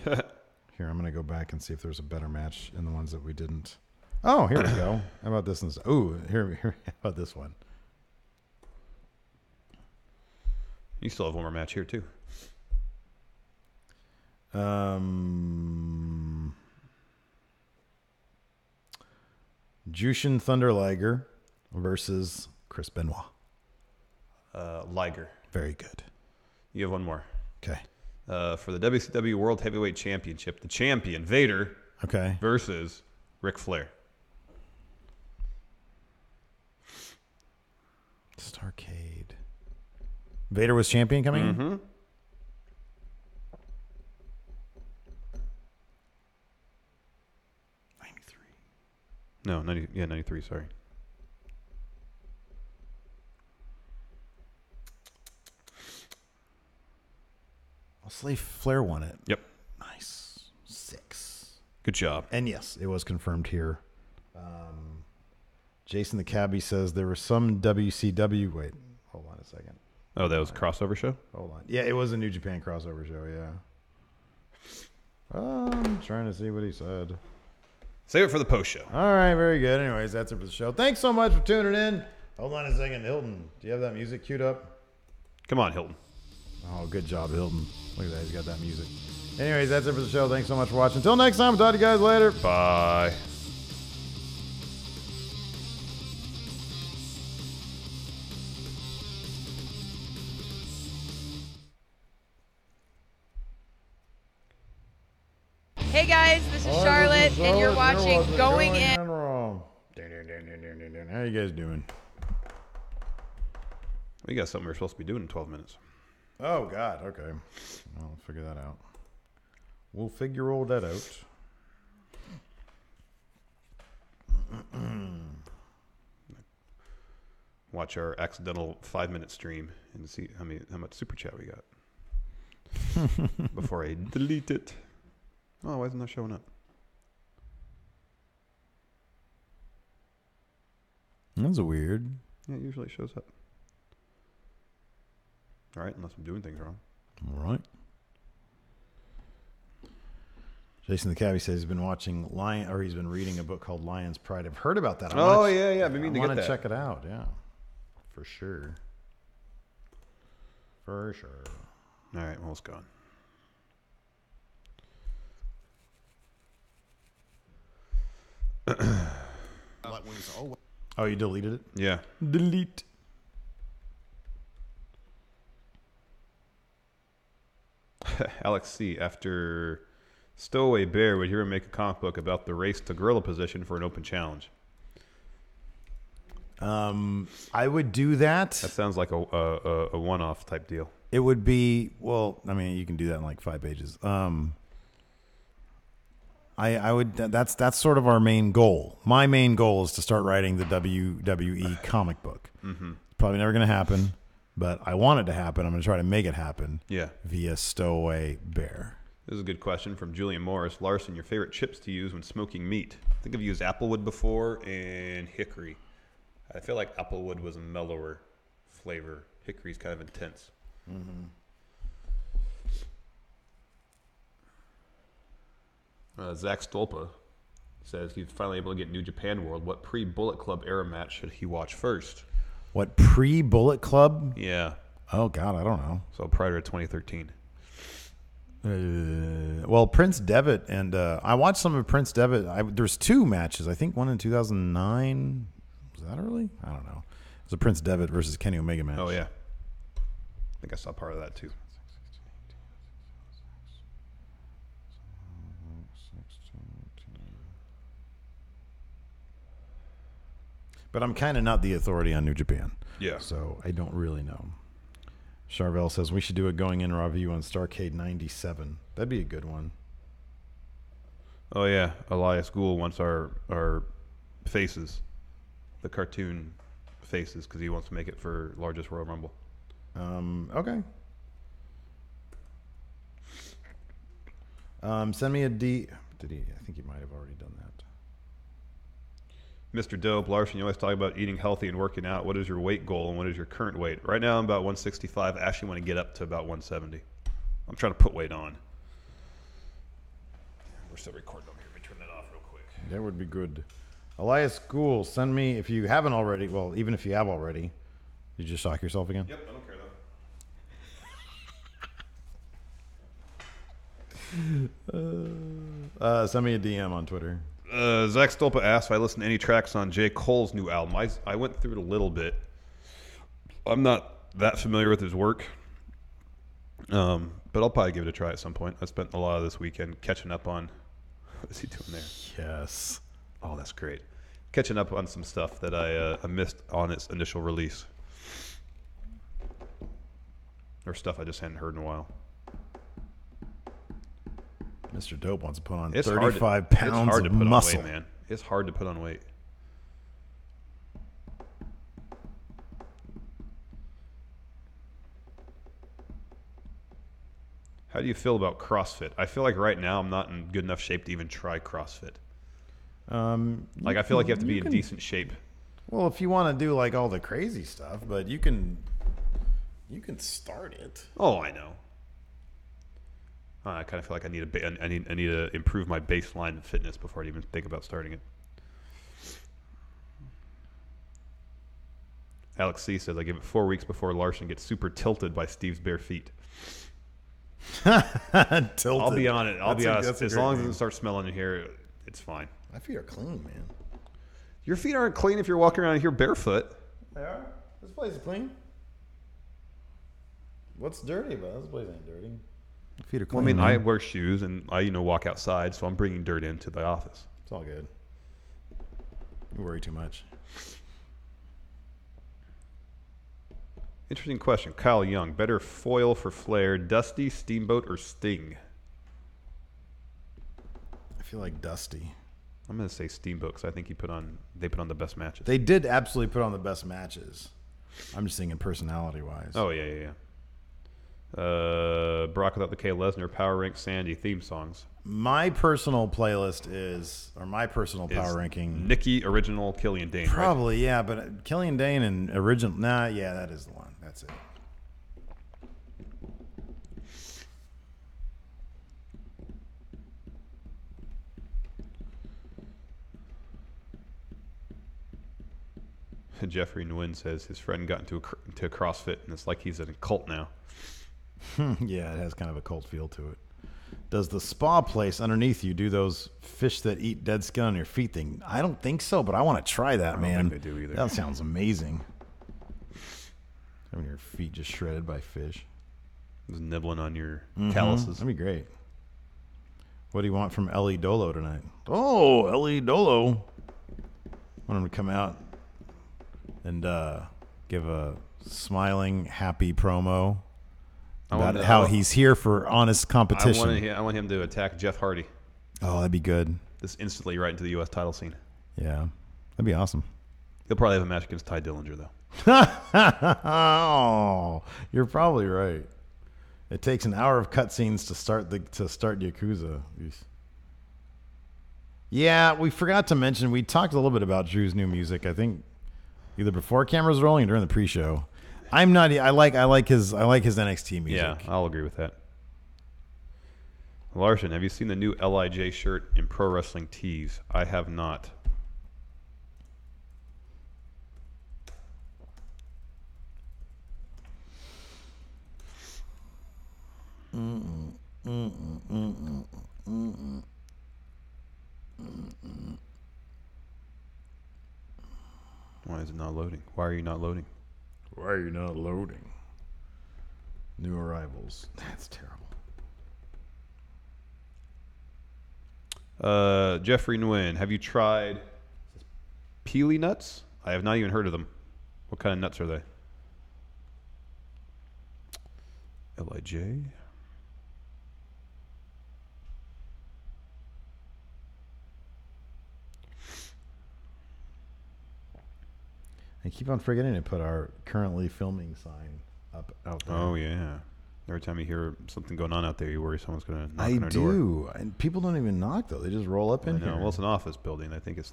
Here, I'm going to go back and see if there's a better match in the ones that we didn't. Oh, here we go. How about this? Oh, here. How about this one?
You still have one more match here, too.
Jushin Thunder Liger versus Chris Benoit.
Liger.
Very good.
You have one more.
Okay.
For the WCW World Heavyweight Championship, the champion, Vader,
Okay.
versus Ric Flair.
Starrcade. Vader was champion coming in?
Mm-hmm. No, 93, sorry.
I'll say Flair won it.
Yep.
Nice.
Good job.
And yes, it was confirmed here. Jason the Cabbie says there was some WCW. Wait, hold on a second.
Oh, that was a crossover show?
Hold on. Yeah, it was a New Japan crossover show, yeah. I'm trying to see what he said.
Save it for the post show.
All right, very good. Anyways, that's it for the show. Thanks so much for tuning in. Hold on a second. Hilton, do you have that music queued up?
Come on, Hilton.
Oh, good job, Hilton. Look at that. He's got that music. Anyways, that's it for the show. Thanks so much for watching. Until next time, I'll talk to you guys later.
Bye.
Hey guys, this is Charlotte, and you're watching Going In.
How you guys doing?
We got something we're supposed to be doing in 12 minutes.
Oh, God. Okay. I'll figure that out. We'll figure all that out.
Watch our accidental 5-minute stream and see how much super chat we got before I delete it. Oh, why isn't that showing up?
That's weird.
Yeah, it usually shows up. All right, unless I'm doing things wrong.
All right. Jason the Cabbie says he's been watching he's been reading a book called Lion's Pride. I've heard about that.
Yeah. I've been meaning to get that.
I want to check it out. Yeah, for sure. For sure.
All right, well, it's gone.
Oh, you deleted it?
Yeah.
Delete.
Alex C. After Stowaway Bear, would you ever make a comic book about the race to gorilla position for an open challenge?
I would do that.
That sounds like a one-off type deal.
It would be, well, I mean, you can do that in like 5 pages. I would, that's sort of our main goal. My main goal is to start writing the WWE comic book. Mm-hmm. Probably never going to happen, but I want it to happen. I'm going to try to make it happen.
Yeah.
Via Stowaway Bear.
This is a good question from Julian Morris. Larson, your favorite chips to use when smoking meat? I think I've used applewood before and hickory. I feel like applewood was a mellower flavor. Hickory's kind of intense. Mm-hmm. Zach Stolpa says he's finally able to get New Japan World. What pre-Bullet Club era match should he watch first?
What, pre-Bullet Club?
Yeah.
Oh, God, I don't know.
So prior to 2013.
Well, Prince Devitt, and I watched some of Prince Devitt. There's 2 matches. I think one in 2009. Was that early? I don't know. It was a Prince Devitt versus Kenny Omega match.
Oh, yeah. I think I saw part of that, too.
But I'm kind of not the authority on New Japan.
Yeah.
So I don't really know. Charvel says we should do a going in review on Starrcade 97. That'd be a good one.
Oh, yeah. Elias Gould wants our faces, the cartoon faces, because he wants to make it for largest Royal Rumble.
Okay. Send me a D. Did he? I think he might have already done that.
Mr. Dope, Larson, you always talk about eating healthy and working out. What is your weight goal and what is your current weight? Right now I'm about 165. I actually want to get up to about 170. I'm trying to put weight on. We're still recording over here. Let me turn that off real quick.
That would be good. Elias Gould, send me, if you haven't already, well, even if you have already, did you just shock yourself again?
Yep, I don't care
though. Send me a DM on Twitter.
Zach Stolpa asked if I listened to any tracks on J. Cole's new album. I went through it a little bit. I'm not that familiar with his work, but I'll probably give it a try at some point. I spent a lot of this weekend catching up on... What is he doing there?
Yes.
Oh, that's great. Catching up on some stuff that I missed on its initial release. Or stuff I just hadn't heard in a while.
Mr. Dope wants to put on
It's
35 pounds
hard to
of
put
muscle.
on weight, man. It's hard to put on weight. How do you feel about CrossFit? I feel like right now I'm not in good enough shape to even try CrossFit. I feel like you have to be in decent shape.
Well, if you want to do like all the crazy stuff, but you can start it.
Oh, I know. I kind of feel like I need to improve my baseline of fitness before I even think about starting it. Alex C says I give it 4 weeks before Larson gets super tilted by Steve's bare feet.
Tilted.
I'll be on it. I'll be honest.
That's a
As
great
long as it
name.
doesn't start smelling in here, it's fine.
My feet are clean, man.
Your feet aren't clean if you're walking around here barefoot.
They are. This place is clean. What's dirty about it? This place ain't dirty. My feet are
Well,
clean.
I wear shoes and I walk outside, so I'm bringing dirt into the office.
It's all good. You worry too much.
Interesting question. Kyle Young, better foil for Flair, Dusty, Steamboat, or Sting?
I feel like Dusty.
I'm going to say Steamboat because I think they put on the best matches.
They did absolutely put on the best matches. I'm just thinking personality-wise.
Oh, yeah. Brock without the K. Lesnar, Power Rank Sandy theme songs.
My personal playlist is, or my personal power ranking.
Nikki, original, Killian Dane.
Probably, yeah, but Killian Dane and original. Nah, yeah, that is the one. That's it.
Right? Jeffrey Nguyen says his friend got into CrossFit and it's like he's in a cult now.
Yeah, it has kind of a cult feel to it. Does the spa place underneath you do those fish that eat dead skin on your feet thing? I don't think so, but I want to try that, man.
I don't think they do either.
That sounds amazing. Having your feet just shredded by fish.
Just nibbling on your calluses.
That'd be great. What do you want from Ellie Dolo tonight? Oh, Ellie Dolo. I want him to come out and give a smiling, happy promo about how he's here for honest competition.
I want him to attack Jeff Hardy.
Oh, that'd be good.
Just instantly right into the U.S. title scene.
Yeah, that'd be awesome.
He'll probably have a match against Ty Dillinger, though.
Oh, you're probably right. It takes an hour of cutscenes to start Yakuza. Yeah, we forgot to mention, we talked a little bit about Drew's new music. I think either before cameras rolling or during the pre-show. I like his NXT music.
Yeah, I'll agree with that. Larson, have you seen the new LIJ shirt in Pro Wrestling Tees? I have not. Why is it not loading? Why are you not loading?
Why are you not loading? New arrivals. That's terrible.
Jeffrey Nguyen, have you tried peely nuts? I have not even heard of them. What kind of nuts are they? LIJ?
I keep on forgetting to put our currently filming sign up out there.
Oh, yeah. Every time you hear something going on out there, you worry someone's going to knock on our door.
I do. And people don't even knock, though. They just roll up in here.
Well, it's an office building. I think it's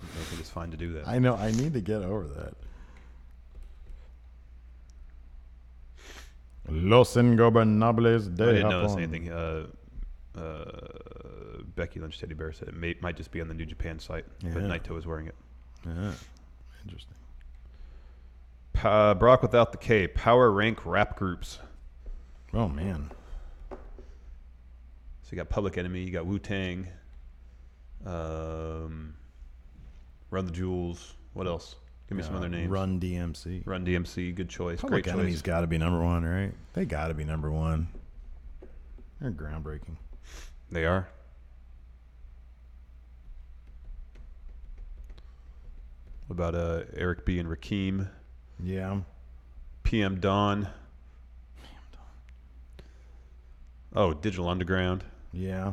fine to do that.
I know. I need to get over that. Los Ingobernables de
I didn't
Japón.
notice anything. Becky Lynch Teddy Bear said it might just be on the New Japan site, but Naito is wearing it.
Yeah. Interesting.
Brock without the K. Power rank rap groups.
Oh, man.
So you got Public Enemy, you got Wu-Tang, Run the Jewels. What else? Give me some other names.
Run DMC.
Run DMC, good choice.
Public
Great
Enemy's
choice.
got to be number one, right? They got to be number one. They're groundbreaking.
They are. What about Eric B. and Rakim?
Yeah.
PM Dawn. Oh, Digital Underground.
Yeah.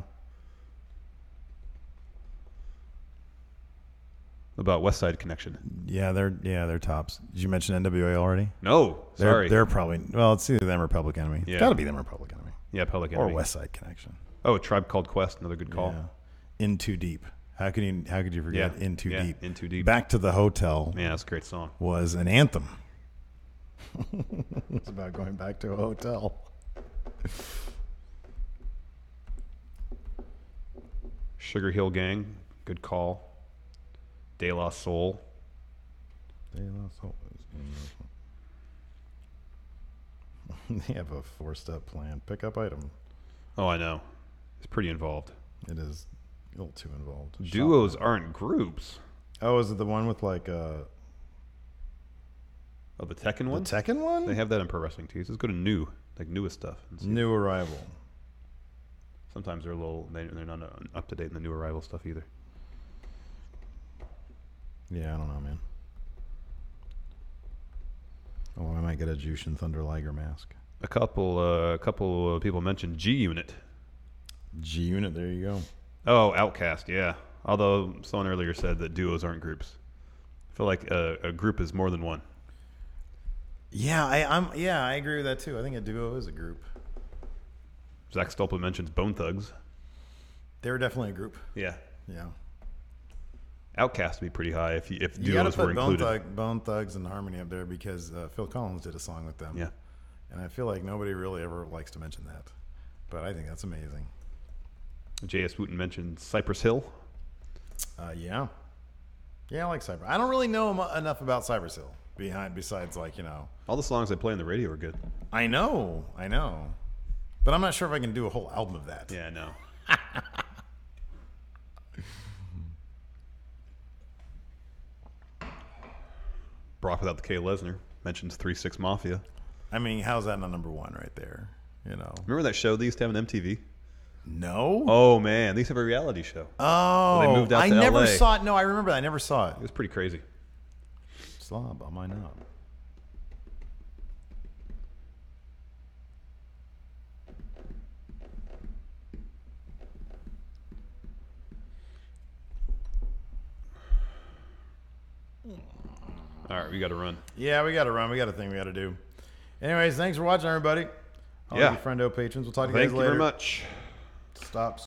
What about West Side Connection?
Yeah, they're tops. Did you mention NWA already?
No, sorry.
They're probably, well, it's either them or Public Enemy.
Yeah.
It's got to be them or Public Enemy.
Yeah, Public
Or
Enemy.
West Side Connection.
Oh, A Tribe Called Quest, another good call.
Yeah. In Too Deep. How could you forget
Yeah.
In Too
Yeah,
Deep?
In Too Deep.
Back to the Hotel
Yeah, that's a great song.
was an anthem. It's about going back to a hotel.
Sugar Hill Gang, good call. De La Soul.
They have a 4-step plan. Pick up item.
Oh, I know. It's pretty involved.
It is a little too involved.
Duos aren't groups.
Oh, is it the one with like
Oh, the Tekken one?
the Tekken one?
They have that in Pro Wrestling Tees. Let's go to new, like newest stuff. and see.
New Arrival.
Sometimes they're they're not up to date in the new arrival stuff either.
Yeah, I don't know, man. Oh, I might get a Jushin Thunder Liger mask.
A couple people mentioned G Unit.
G Unit, there you go.
Oh, Outcast, yeah. Although someone earlier said that duos aren't groups. I feel like a group is more than one.
Yeah, I agree with that too. I think a duo is a group.
Zach Stolpa mentions Bone Thugs.
They were definitely a group.
Yeah.
Yeah.
Outcast would be pretty high if
You got to
duos were
put
included.
Bone Thugs and Harmony up there because Phil Collins did a song with them.
Yeah.
And I feel like nobody really ever likes to mention that. But I think that's amazing.
J.S. Wooten mentioned Cypress Hill.
Yeah. Yeah, I like Cypress. I don't really know enough about Cypress Hill besides
All the songs they play on the radio are good.
I know. But I'm not sure if I can do a whole album of that.
Yeah, I know. Brock without the K. Lesnar mentions 3-6 Mafia.
I mean, how's that not number one right there?
Remember that show they used to have on MTV?
No.
Oh man, they used to have a reality show.
Oh,
They moved out
I
to
never
LA.
saw it. No, I remember that. I never saw it.
It was pretty crazy.
Slob on my knob.
All right, we got to run.
Yeah, we got to run. We got a thing we got to do. Anyways, thanks for watching, everybody. All
Yeah.
you friendo patrons. We'll talk to you
Thank
guys
you
later.
very much.
Stop.